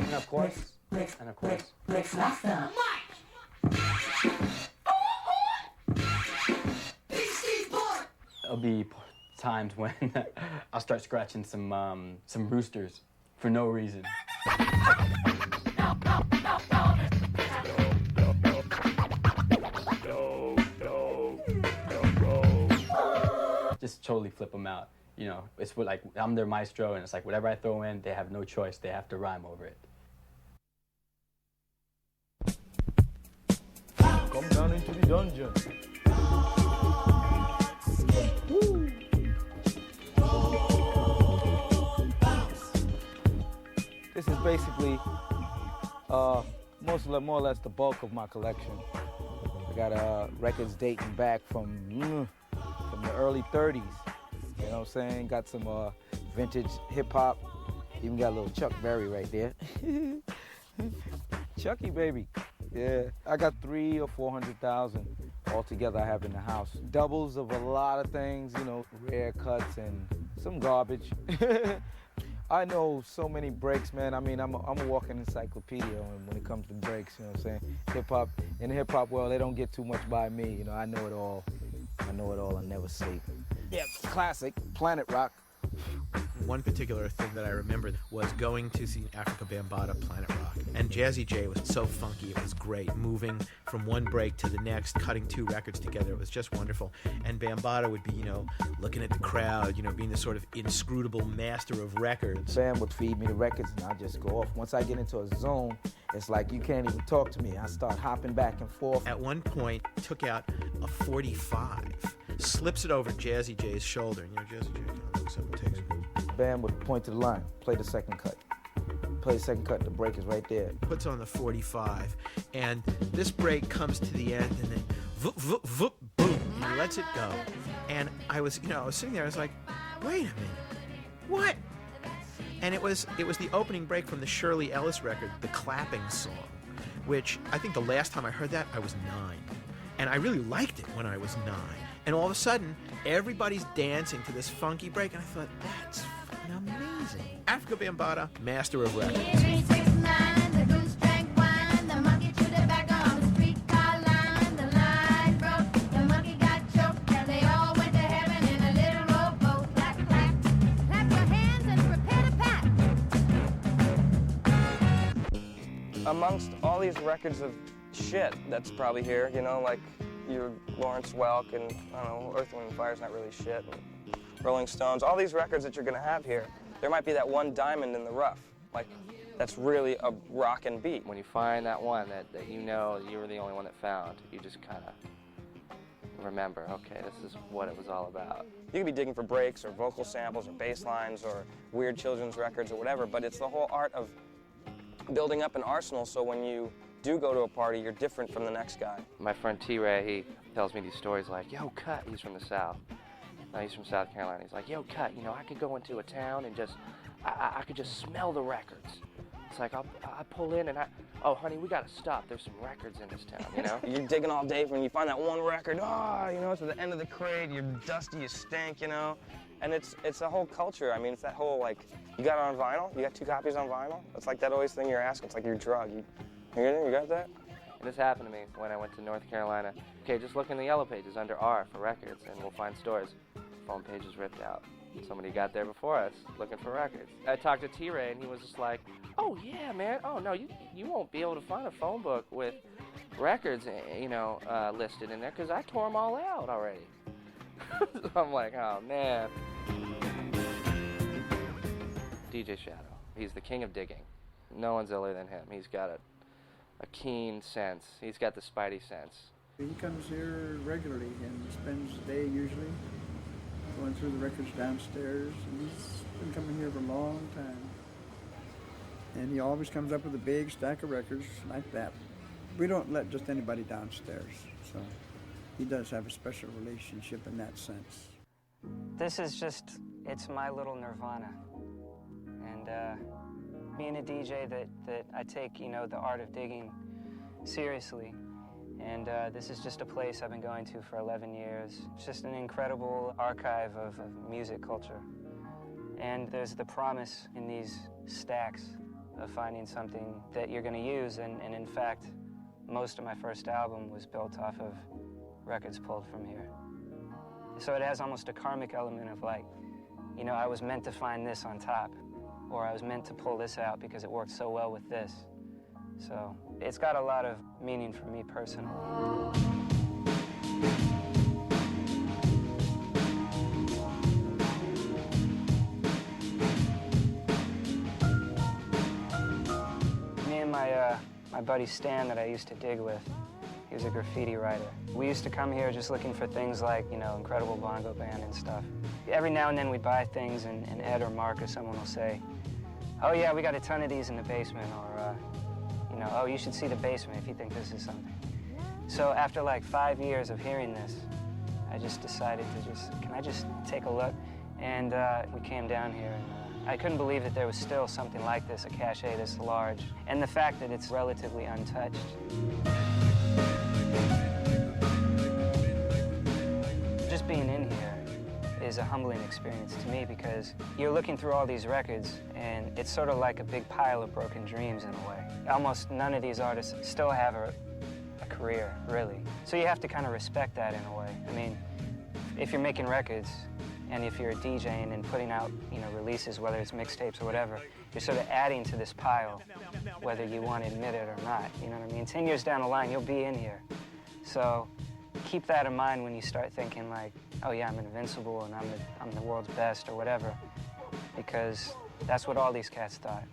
And of course, there'll be times when I'll start scratching some roosters for no reason. Just totally flip them out. You know, it's like I'm their maestro, and it's like whatever I throw in, they have no choice. They have to rhyme over it. Come down into the dungeon. This is basically more or less the bulk of my collection. I got records dating back from the early 30s. You know what I'm saying? Got some vintage hip hop. Even got a little Chuck Berry right there. Chucky baby. Yeah, I got 300,000 or 400,000 altogether I have in the house. Doubles of a lot of things, you know, rare cuts and some garbage. I know so many breaks, man. I mean, I'm a walking encyclopedia when it comes to breaks, you know what I'm saying? Hip-hop, in the hip-hop world, they don't get too much by me, you know, I know it all. I know it all, I never sleep. Yeah, classic, Planet Rock. One particular thing that I remember was going to see Africa Bambaataa Planet Rock. And Jazzy J was so funky, it was great. Moving from one break to the next, cutting two records together, it was just wonderful. And Bambaataa would be, you know, looking at the crowd, you know, being the sort of inscrutable master of records. Sam would feed me the records and I'd just go off. Once I get into a zone, it's like you can't even talk to me. I start hopping back and forth. At one point, took out a 45, slips it over Jazzy J's shoulder. And, you know, Jazzy J looks up and takes it. Bam would point to the line, play the second cut. Play the second cut, the break is right there. Puts on the 45, and this break comes to the end, and then voop, voop, voop, boom, he lets it go. And I was sitting there, I was like, wait a minute, what? And it was the opening break from the Shirley Ellis record, The Clapping Song, which I think the last time I heard that, I was 9. And I really liked it when I was 9. And all of a sudden, everybody's dancing to this funky break, and I thought, that's fucking amazing. Africa Bambaataa, master of records. Amongst all these records of shit that's probably here, you know, like your Lawrence Welk and, I don't know, Earth, Wind & Fire's not really shit, and Rolling Stones, all these records that you're gonna have here, there might be that one diamond in the rough, like, that's really a rockin' beat. When you find that one that you know you were the only one that found, you just kind of remember, okay, this is what it was all about. You could be digging for breaks or vocal samples or bass lines or weird children's records or whatever, but it's the whole art of building up an arsenal so when you do go to a party, you're different from the next guy. My friend T-Ray, he tells me these stories like, yo, Cut, he's from the South. No, he's from South Carolina. He's like, yo, Cut, you know, I could go into a town and just, I could just smell the records. It's like, I pull in and oh, honey, we gotta stop. There's some records in this town, you know? You're digging all day when you find that one record, you know, it's at the end of the crate, you're dusty, you stink, you know? And it's a whole culture. I mean, it's that whole, like, you got it on vinyl? You got 2 copies on vinyl? It's like that always thing you're asking. It's like your drug. You got that? And this happened to me when I went to North Carolina. Okay, just look in the yellow pages under R for records, and we'll find stores. Phone page is ripped out. Somebody got there before us looking for records. I talked to T-Ray, and he was just like, oh, yeah, man. Oh, no, you won't be able to find a phone book with records, you know, listed in there, because I tore them all out already. So I'm like, oh, man. DJ Shadow. He's the king of digging. No one's iller than him. He's got a keen sense. He's got the spidey sense. He comes here regularly and spends the day usually going through the records downstairs. And he's been coming here for a long time. And he always comes up with a big stack of records like that. We don't let just anybody downstairs, so he does have a special relationship in that sense. This is just, it's my little nirvana. And being a DJ that I take, you know, the art of digging seriously. And this is just a place I've been going to for 11 years. It's just an incredible archive of music culture. And there's the promise in these stacks of finding something that you're going to use. And in fact, most of my first album was built off of records pulled from here. So it has almost a karmic element of like, you know, I was meant to find this on top, or I was meant to pull this out because it worked so well with this. So it's got a lot of meaning for me personally. Me and my buddy Stan that I used to dig with, he was a graffiti writer. We used to come here just looking for things like, you know, Incredible Bongo Band and stuff. Every now and then we'd buy things and Ed or Mark or someone will say, oh yeah, we got a ton of these in the basement, or, you know, oh, you should see the basement if you think this is something. So after like 5 years of hearing this, I just decided to can I just take a look? And we came down here and I couldn't believe that there was still something like this, a cache this large, and the fact that it's relatively untouched. Just being in here is a humbling experience to me because you're looking through all these records and it's sort of like a big pile of broken dreams in a way. Almost none of these artists still have a career, really. So you have to kind of respect that in a way. I mean, if you're making records and if you're DJing and putting out, you know, releases, whether it's mixtapes or whatever, you're sort of adding to this pile, whether you want to admit it or not. You know what I mean? 10 years down the line, you'll be in here. So keep that in mind when you start thinking like, oh yeah, I'm invincible and I'm the world's best or whatever, because that's what all these cats thought.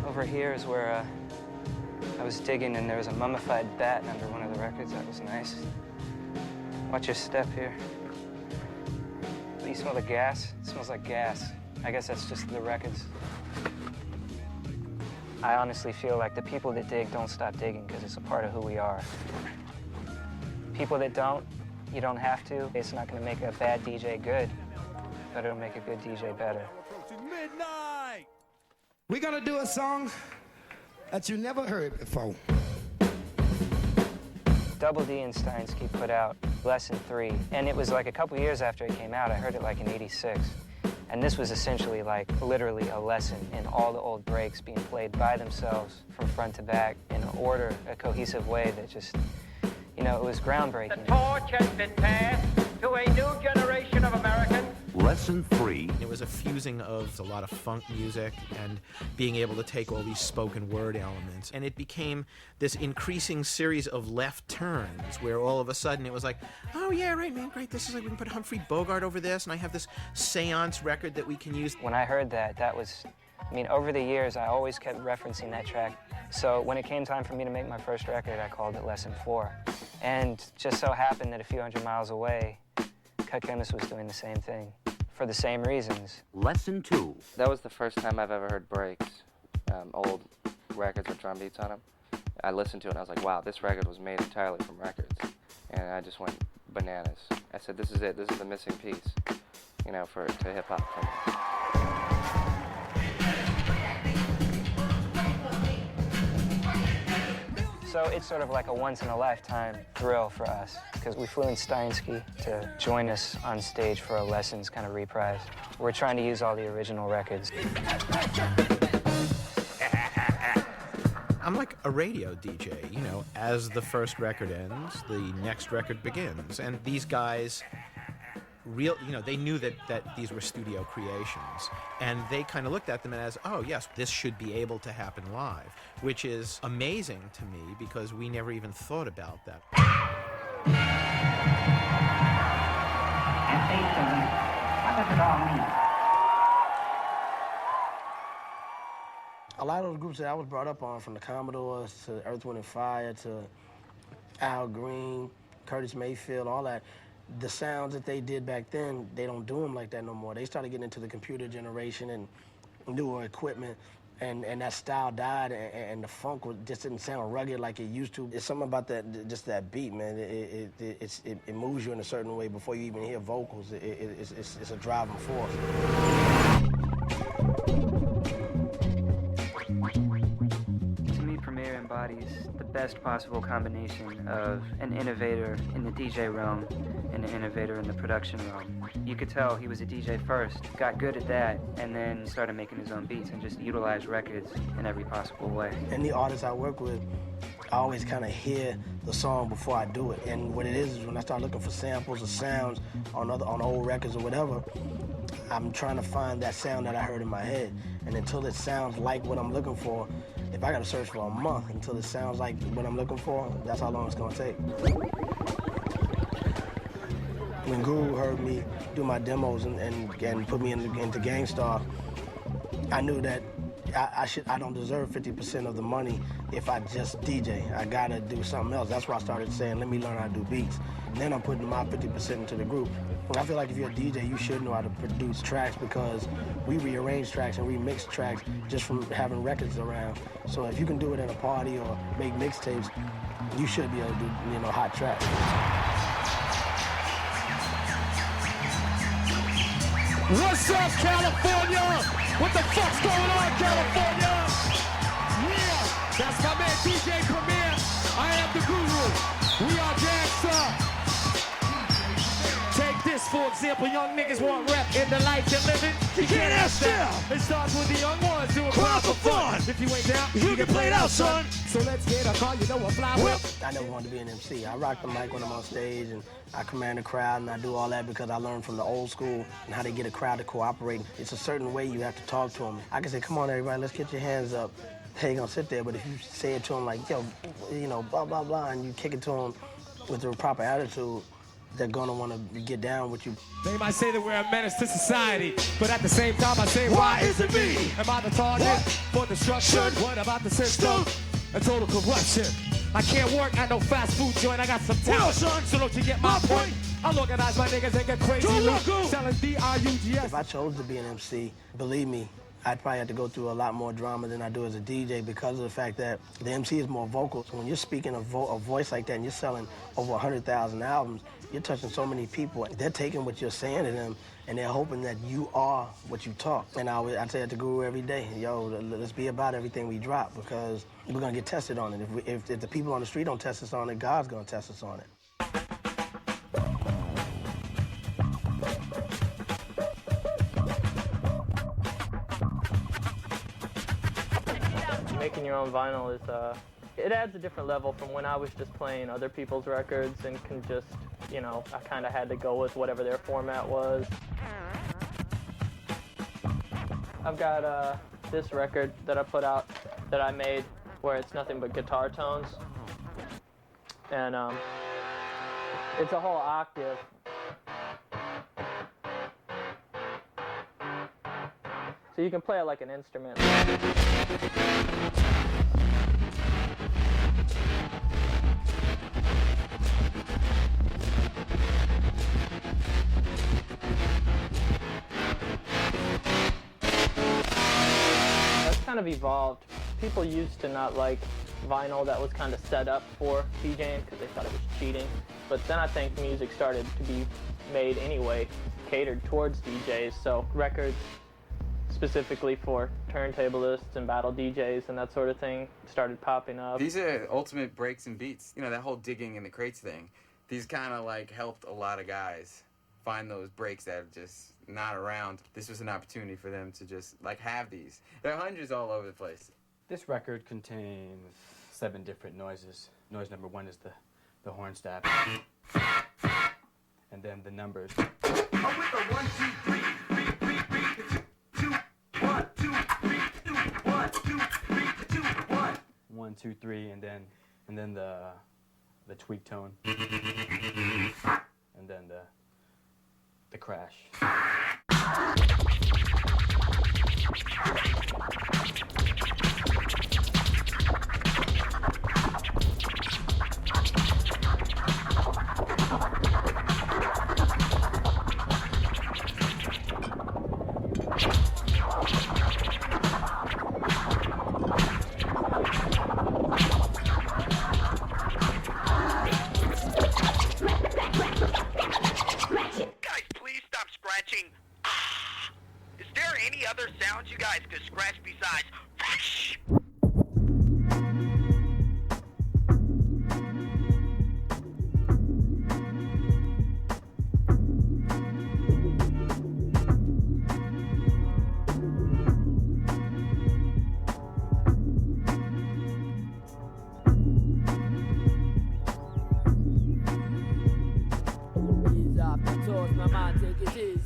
Over here is where I was digging and there was a mummified bat under one of the records. That was nice. Watch your step here. Do you smell the gas? It smells like gas. I guess that's just the records. I honestly feel like the people that dig don't stop digging because it's a part of who we are. People that don't, you don't have to. It's not going to make a bad DJ good, but it'll make a good DJ better. Midnight. We're going to do a song that you never heard before. Double D and Steinsky put out Lesson 3, and it was like a couple years after it came out. I heard it like in '86. And this was essentially like literally a lesson in all the old breaks being played by themselves from front to back in order, a cohesive way that just, you know, it was groundbreaking. The torch has been passed to a new generation of Americans. Lesson 3. It was a fusing of a lot of funk music and being able to take all these spoken word elements. And it became this increasing series of left turns where all of a sudden it was like, oh yeah, right, man, great. This is like, we can put Humphrey Bogart over this, and I have this seance record that we can use. When I heard that, that was, I mean, over the years, I always kept referencing that track. So when it came time for me to make my first record, I called it Lesson 4. And just so happened that a few hundred miles away, Cut Chemist was doing the same thing. For the same reasons. Lesson 2. That was the first time I've ever heard breaks, old records with drum beats on them. I listened to it and I was like, wow, this record was made entirely from records. And I just went bananas. I said, this is it. This is the missing piece, you know, to hip-hop for me. So it's sort of like a once-in-a-lifetime thrill for us, because we flew in Steinsky to join us on stage for a Lessons kind of reprise. We're trying to use all the original records. I'm like a radio DJ, you know, as the first record ends, the next record begins. And these guys, they knew that these were studio creations. And they kind of looked at them as, oh, yes, this should be able to happen live, which is amazing to me because we never even thought about that. And say to me, what does it all mean? A lot of those groups that I was brought up on, from the Commodores to Earth, Wind & Fire to Al Green, Curtis Mayfield, all that, the sounds that they did back then, they don't do them like that no more. They started getting into the computer generation and newer equipment, and that style died, and the funk just didn't sound rugged like it used to. It's something about that, just that beat, man. It moves you in a certain way before you even hear vocals. It's a driving force. To me, Premier embodies the best possible combination of an innovator in the DJ realm and an innovator in the production realm. You could tell he was a DJ first, got good at that, and then started making his own beats and just utilized records in every possible way. And the artists I work with, I always kind of hear the song before I do it. And what it is when I start looking for samples or sounds on old records or whatever, I'm trying to find that sound that I heard in my head. And until it sounds like what I'm looking for, if I gotta search for a month until it sounds like what I'm looking for, that's how long it's gonna take. When Guru heard me do my demos and put me into Gangstar, I knew that I don't deserve 50% of the money if I just DJ. I gotta do something else. That's why I started saying, let me learn how to do beats. And then I'm putting my 50% into the group. And I feel like if you're a DJ, you should know how to produce tracks because we rearrange tracks and remix tracks just from having records around. So if you can do it in a party or make mixtapes, you should be able to do, hot tracks. What's up, California? What the fuck's going on, California? Yeah, that's my man DJ Premier. I am the guru. We are gangsta. Take this for example, young niggas want rep in the life you're living. You can't ask them. It starts with the young ones doing crime for fun. If you ain't down, you get played out, son. So let's get a car, you know what fly whip. I never wanted to be an MC. I rock the mic when I'm on stage and I command the crowd and I do all that because I learned from the old school and how to get a crowd to cooperate. It's a certain way you have to talk to them. I can say, come on everybody, let's get your hands up. They gonna sit there, but if you say it to them like, yo, blah, blah, blah, and you kick it to them with the proper attitude, they're gonna wanna get down with you. They might say that we're a menace to society, but at the same time I say, why is it me? Am I the target for destruction? What about the system? A total corruption. I can't work at no fast food joint, I got some talent. So don't you get my point? I'll organize my niggas and get crazy. Selling D-R-U-G-S. If I chose to be an MC, believe me, I'd probably have to go through a lot more drama than I do as a DJ because of the fact that the MC is more vocal. So when you're speaking a voice like that and you're selling over 100,000 albums, you're touching so many people. They're taking what you're saying to them and they're hoping that you are what you talk. And I say it to Guru every day, yo, let's be about everything we drop because we're gonna get tested on it. If the people on the street don't test us on it, God's gonna test us on it. Making your own vinyl is, it adds a different level from when I was just playing other people's records and can just, I kind of had to go with whatever their format was. I've got this record that I put out that I made where it's nothing but guitar tones. And it's a whole octave. So you can play it like an instrument. That's kind of evolved. People used to not like vinyl that was kind of set up for DJing because they thought it was cheating. But then I think music started to be made anyway, catered towards DJs. So records specifically for turntablists and battle DJs and that sort of thing started popping up. These are ultimate breaks and beats. That whole digging in the crates thing. These kind of helped a lot of guys find those breaks that are just not around. This was an opportunity for them to just have these. There are hundreds all over the place. This record contains 7 different noises. Noise number 1 is the horn stab. And then the numbers. Oh, with the 1, 2, 3. 1, 2, 3, and then the tweak tone, and then the crash. make it easy.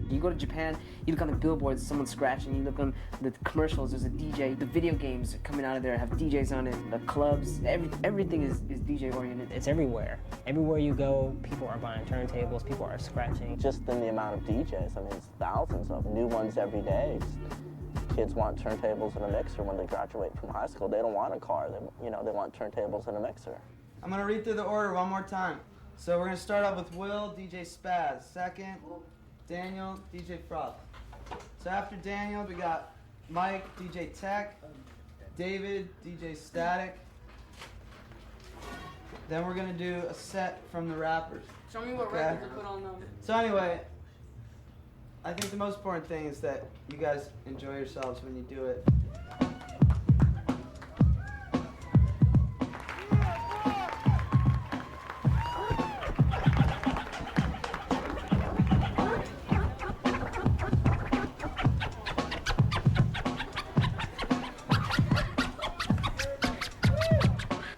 You go to Japan, you look on the billboards, someone's scratching, you look on the commercials, there's a DJ, the video games are coming out of there have DJs on it, the clubs, everything is DJ oriented. It's everywhere. Everywhere you go, people are buying turntables, people are scratching. Just in the amount of DJs, I mean, it's thousands of new ones every day. Kids want turntables and a mixer when they graduate from high school. They don't want a car, they want turntables and a mixer. I'm gonna read through the order one more time. So we're gonna start off with Will, DJ Spaz. Second, Daniel, DJ Froth. So after Daniel, we got Mike, DJ Tech, David, DJ Static. Then we're gonna do a set from the rappers. Show me what records to put on them. So anyway, I think the most important thing is that you guys enjoy yourselves when you do it.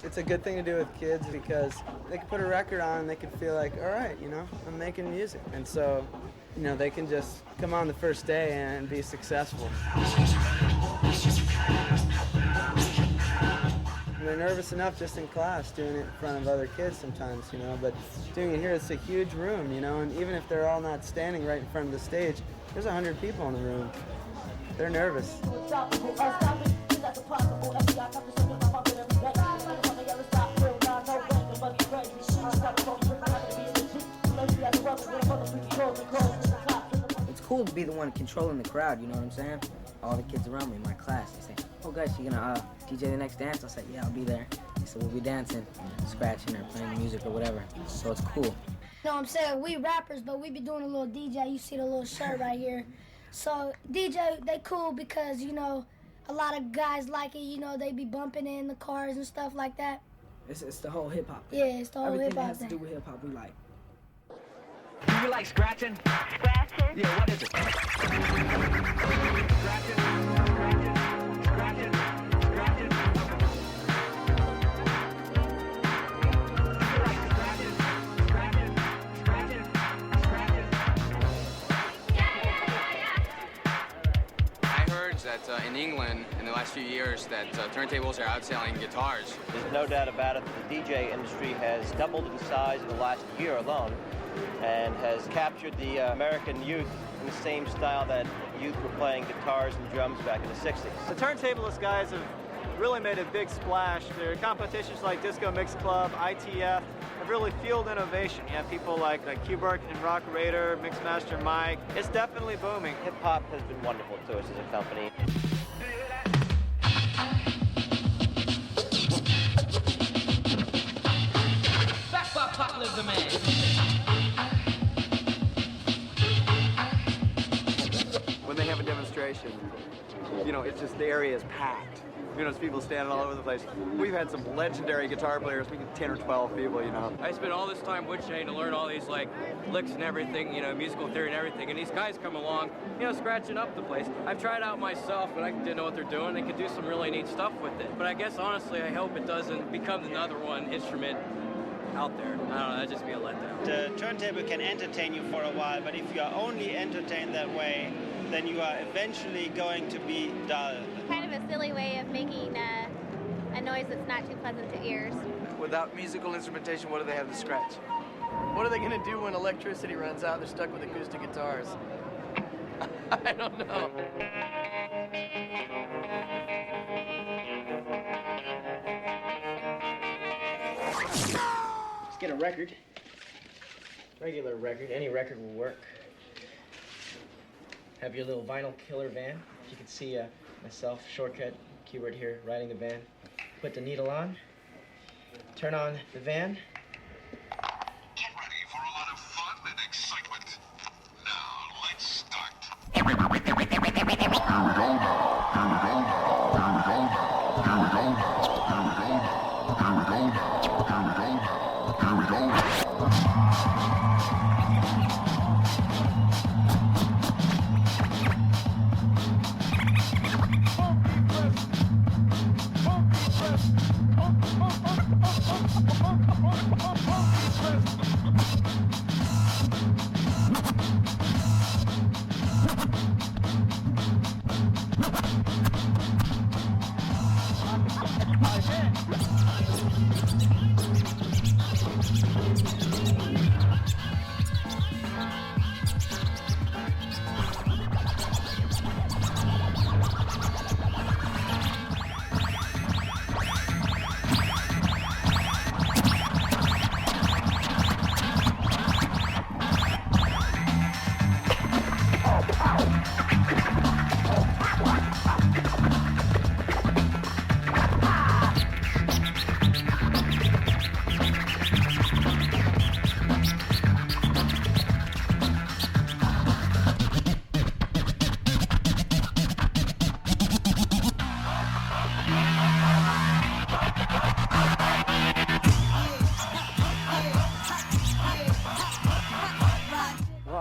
It's a good thing to do with kids because they can put a record on and they can feel like, all right, I'm making music. And so, they can just come on the first day and be successful. And they're nervous enough just in class doing it in front of other kids sometimes, but doing it here, it's a huge room, and even if they're all not standing right in front of the stage, there's 100 people in the room. They're nervous. It's cool to be the one controlling the crowd, you know what I'm saying? All the kids around me in my class, they say, oh guys, you gonna DJ the next dance? I said, yeah, I'll be there. They said, we'll be dancing, scratching or playing music or whatever. So it's cool. You know what I'm saying? We rappers, but we be doing a little DJ. You see the little shirt right here. So DJ, they cool because, a lot of guys like it, they be bumping it in the cars and stuff like that. It's the whole hip-hop thing. Yeah, it's the whole hip-hop thing. Everything that has to do with hip-hop we like. Do you like scratching? Scratching? Yeah, what is it? That in England, in the last few years, that turntables are outselling guitars. There's no doubt about it that the DJ industry has doubled in size in the last year alone and has captured the American youth in the same style that youth were playing guitars and drums back in the 60s. The turntablist guys have really made a big splash. There are competitions like Disco Mix Club, ITF, have really fueled innovation. You have people like Qbert and Rock Raider, Mixmaster Mike. It's definitely booming. Hip-hop has been wonderful to us as a company. Back by popular demand. When they have a demonstration, it's just the area is packed. There's people standing all over the place. We've had some legendary guitar players, we get 10 or 12 people, I spent all this time woodshine to learn all these licks and everything, musical theory and everything, and these guys come along, scratching up the place. I've tried out myself, but I didn't know what they're doing. They could do some really neat stuff with it. But I guess honestly, I hope it doesn't become another instrument out there. I don't know, that'd just be a letdown. The turntable can entertain you for a while, but if you are only entertained that way, then you are eventually going to be dull. Kind of a silly way of making a noise that's not too pleasant to ears. Without musical instrumentation, what do they have to scratch? What are they gonna do when electricity runs out and they're stuck with acoustic guitars? I don't know. Let's get a record. Regular record, any record will work. Have your little vinyl killer van. You can see myself, Shortcut, Qbert here, riding the van. Put the needle on. Turn on the van. Get ready for a lot of fun and excitement. Now, let's start.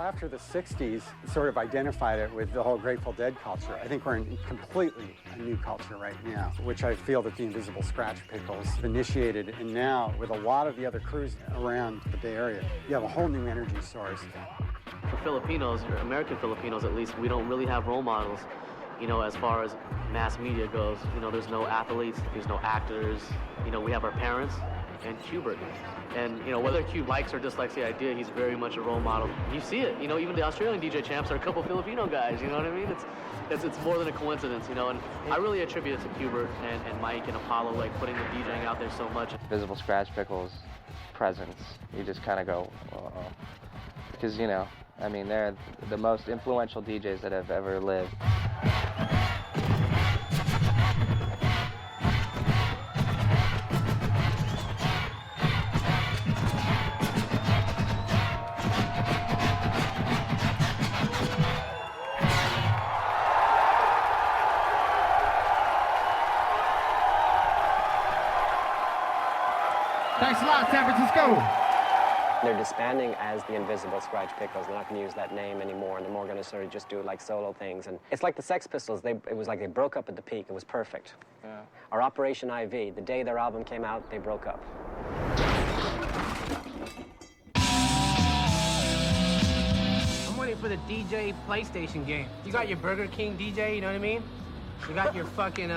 After the 60s, sort of identified it with the whole Grateful Dead culture. I think we're in completely a new culture right now, which I feel that the Invisible Scratch Pickles initiated, and now with a lot of the other crews around the Bay Area, you have a whole new energy source. For Filipinos, or American Filipinos at least, we don't really have role models, you know, as far as mass media goes. You know, there's no athletes, there's no actors, you know, we have our parents and Qbert. And, you know, whether Q likes or dislikes the idea, he's very much a role model. You see it, you know, even the Australian DJ champs are a couple Filipino guys, you know what I mean? It's more than a coincidence, you know, and I really attribute it to Qbert and Mike and Apollo, like, putting the DJing out there so much. Invisible Scratch Pickles' presence, you just kind of go, uh-oh. Because, you know, I mean, they're the most influential DJs that have ever lived. Thanks a lot, San Francisco. They're disbanding as the Invisible Scratch Pickles. They're not going to use that name anymore. They're more going to sort of just do like solo things. And it's like the Sex Pistols. It was like they broke up at the peak. It was perfect. Yeah. Or Operation IV. The day their album came out, they broke up. I'm waiting for the DJ PlayStation game. You got your Burger King DJ, you know what I mean? You got your fucking,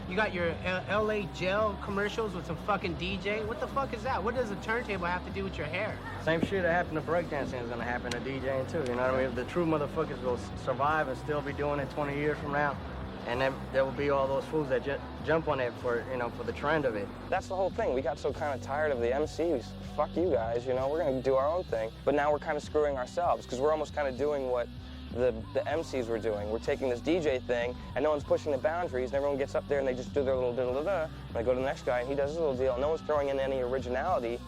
you got your LA Gel commercials with some fucking DJ. What the fuck is that? What does a turntable have to do with your hair? Same shit that happened to breakdancing is gonna happen to DJing too, you know what I mean? The true motherfuckers will survive and still be doing it 20 years from now. And then there will be all those fools that jump on it for, you know, for the trend of it. That's the whole thing. We got so kind of tired of the MCs. Fuck you guys, you know, we're gonna do our own thing. But now we're kind of screwing ourselves because we're almost kind of doing what the MCs were doing. We're taking this DJ thing, and no one's pushing the boundaries, and everyone gets up there and they just do their little diddle-da-da, and they go to the next guy, and he does his little deal, and no one's throwing in any originality,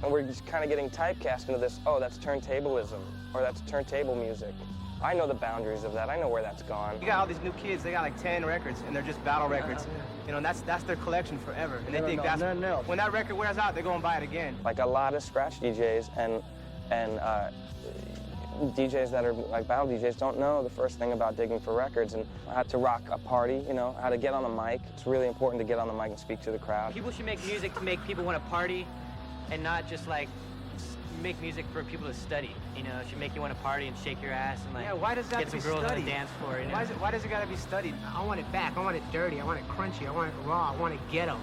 and we're just kind of getting typecast into this, oh, that's turntablism, or that's turntable music. I know the boundaries of that. I know where that's gone. You got all these new kids, they got like 10 records, and they're just battle records. You know, and that's their collection forever, and they think that's, when that record wears out, they're gonna buy it again. Like a lot of scratch DJs and DJs that are like battle DJs don't know the first thing about digging for records and how to rock a party, you know, how to get on the mic. It's really important to get on the mic and speak to the crowd. People should make music to make people want to party and not just like make music for people to study. You know, it should make you want to party and shake your ass and like why does that get some girls on the dance floor. You know? Why does it gotta be studied? I want it back. I want it dirty. I want it crunchy. I want it raw. I want it ghetto.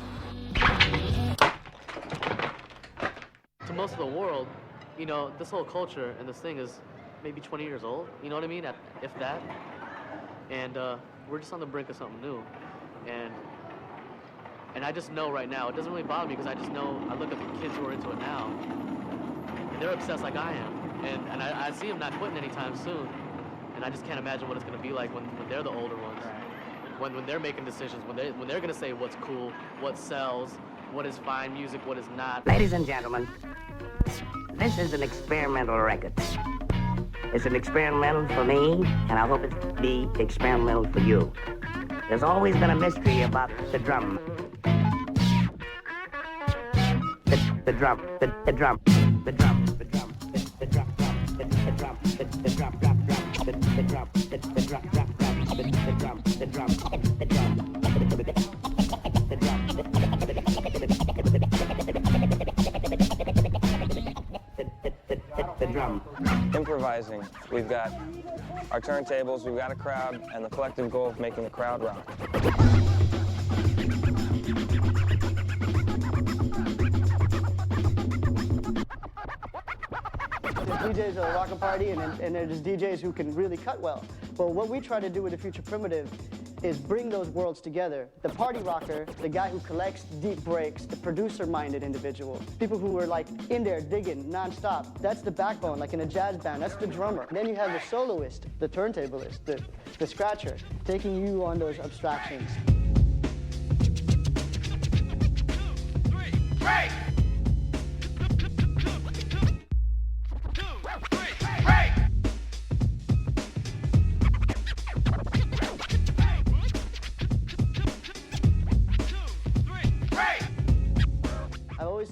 most of the world, you know, this whole culture and this thing is maybe 20 years old, you know what I mean, if that. And we're just on the brink of something new. And I just know right now, it doesn't really bother me because I just know, I look at the kids who are into it now, and they're obsessed like I am. And I see them not quitting anytime soon. And I just can't imagine what it's going to be like when they're the older ones. Right. When they're making decisions, when they're going to say what's cool, what sells, what is fine music, what is not. Ladies and gentlemen, this is an experimental record. It's an experimental for me, and I hope it be experimental for you. There's always been a mystery about the drum. The drum. Improvising. We've got our turntables, we've got a crowd, and the collective goal of making the crowd rock. DJs are a rockin' party, and there's DJs who can really cut well. But what we try to do with the Future Primitive is bring those worlds together. The party rocker, the guy who collects deep breaks, the producer-minded individual, people who are like in there digging non-stop. That's the backbone, like in a jazz band, that's the drummer. And then you have the soloist, the turntablist, the scratcher, taking you on those abstractions. 2, 3, break!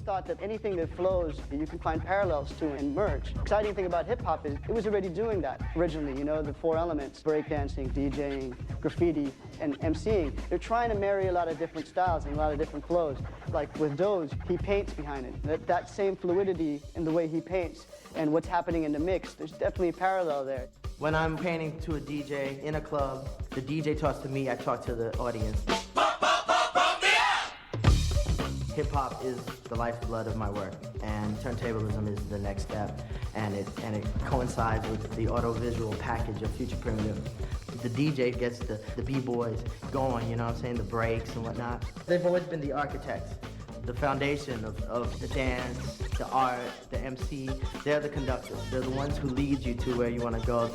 Thought that anything that flows, you can find parallels to and merge. Exciting thing about hip-hop is it was already doing that originally, you know, the 4 elements, breakdancing, DJing, graffiti, and MCing. They're trying to marry a lot of different styles and a lot of different flows. Like with Doge, he paints behind it. That same fluidity in the way he paints and what's happening in the mix, there's definitely a parallel there. When I'm painting to a DJ in a club, the DJ talks to me, I talk to the audience. Hip-hop is the lifeblood of my work, and turntablism is the next step, and it coincides with the audiovisual package of Future Primitive. The DJ gets the b-boys going, you know what I'm saying, the breaks and whatnot. They've always been the architects, the foundation of the dance, the art, the MC. They're the conductors. They're the ones who lead you to where you want to go.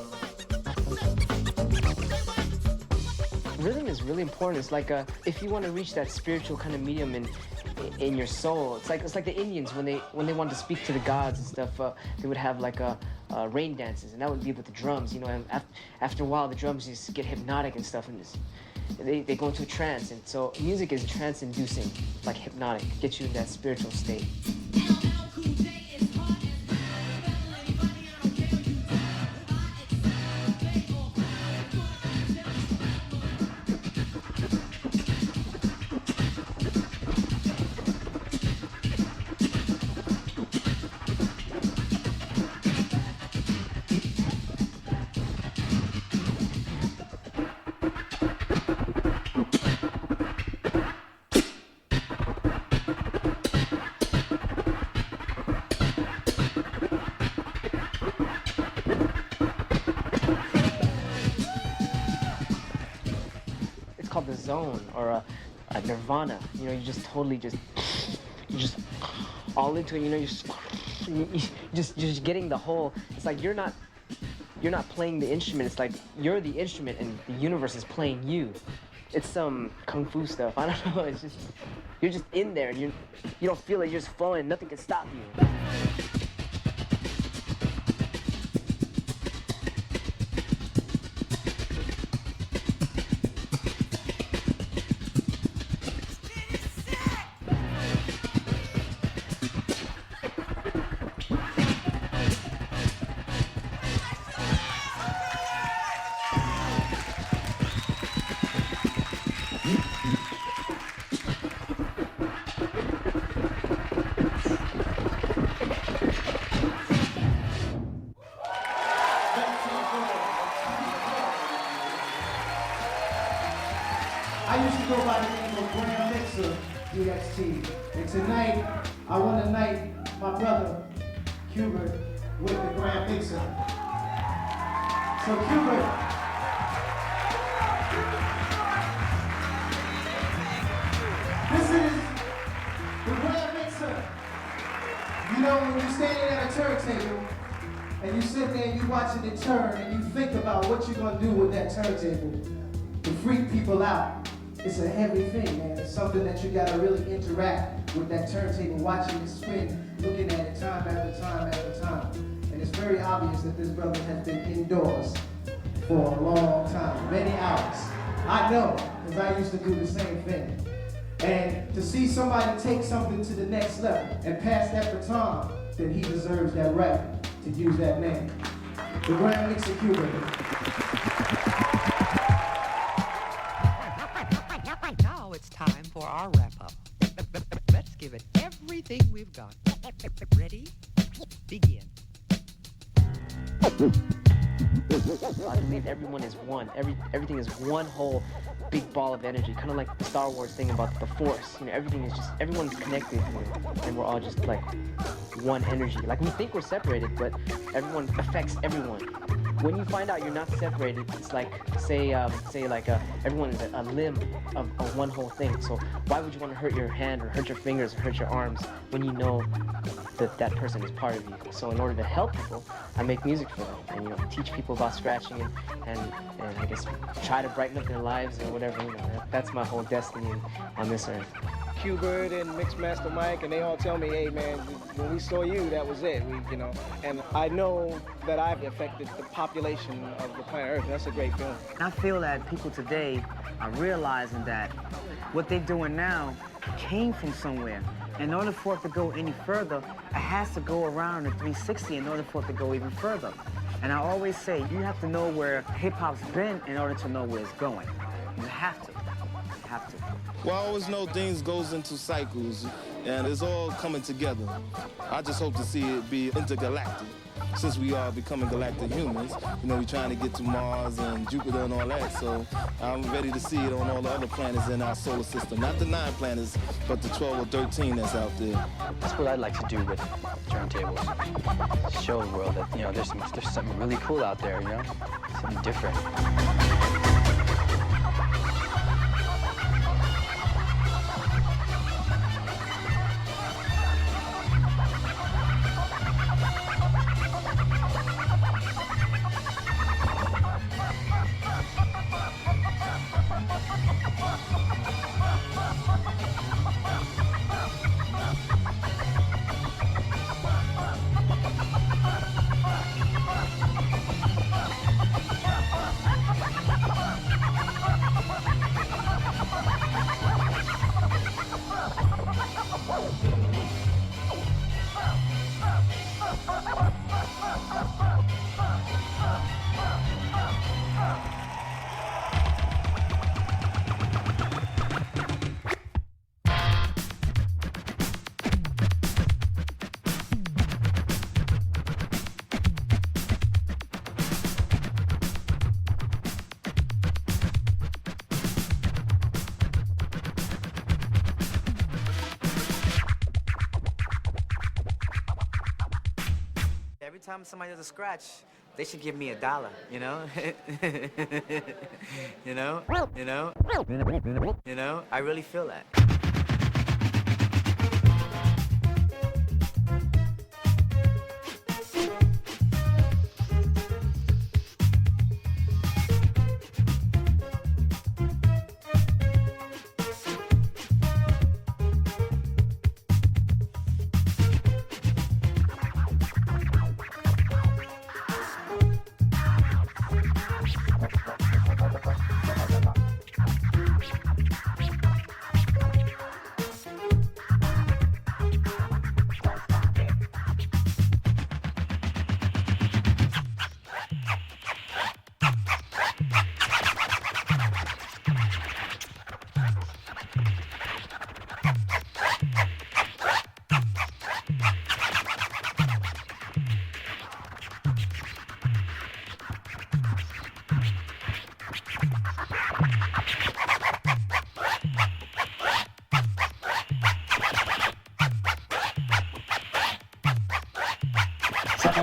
Rhythm is really important. It's like if you want to reach that spiritual kind of medium in your soul, it's like the Indians when they wanted to speak to the gods and stuff. They would have like rain dances, and that would be with the drums. You know, and after a while, the drums just get hypnotic and stuff, and they go into a trance. And so music is trance-inducing, like hypnotic, gets you in that spiritual state. Called the zone or a nirvana. You know, you just totally you're just all into it. You know, you're just getting the whole. It's like you're not playing the instrument. It's like you're the instrument and the universe is playing you. It's some kung fu stuff. I don't know. It's just you're just in there and you don't feel it. You're just flowing. Nothing can stop you. I used to go by the name of Grand Wizzard DXT. And tonight, I want to thank my brother, Qbert, with the Grand Wizzard. So Qbert, this is the Grand Wizzard. You know, when you're standing at a turntable, and you sit there and you watching it turn, and you think about what you're gonna do with that turntable to freak people out. It's a heavy thing, man. It's something that you gotta really interact with that turntable, watching it spin, looking at it time after time after time. And it's very obvious that this brother has been indoors for a long time, many hours. I know, because I used to do the same thing. And to see somebody take something to the next level and pass that baton, then he deserves that right to use that name. The Grand Wizzard Qbert. Now it's time for our wrap-up. Let's give it everything we've got. Ready? Begin. I believe everyone is one. Everything is one whole big ball of energy, kind of like the Star Wars thing about the Force. You know, everything is just, everyone's connected here, and we're all just like one energy. Like we think we're separated, but everyone affects everyone. When you find out you're not separated, it's like, everyone is a limb of one whole thing. So why would you want to hurt your hand or hurt your fingers or hurt your arms when you know that that person is part of you? So in order to help people, I make music for them and, you know, teach people about scratching and I guess try to brighten up their lives or whatever. You know, that's my whole destiny on this earth. Qbert and Mixmaster Mike, and they all tell me, hey man, when we saw you, that was it. And I know that I've affected the population of the planet Earth. That's a great feeling. I feel that people today are realizing that what they're doing now came from somewhere. In order for it to go any further, it has to go around a 360 in order for it to go even further. And I always say, you have to know where hip-hop's been in order to know where it's going. You have to. You have to. Well, I always know things goes into cycles, and it's all coming together. I just hope to see it be intergalactic. Since we are becoming galactic humans, you know, we're trying to get to Mars and Jupiter and all that, so I'm ready to see it on all the other planets in our solar system. Not the 9 planets, but the 12 or 13 that's out there. That's what I'd like to do with turntables. Show the world that, you know, there's something really cool out there, you know? Something different. Every time somebody does a scratch, they should give me $1, you know? You know, I really feel that.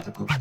Tropical.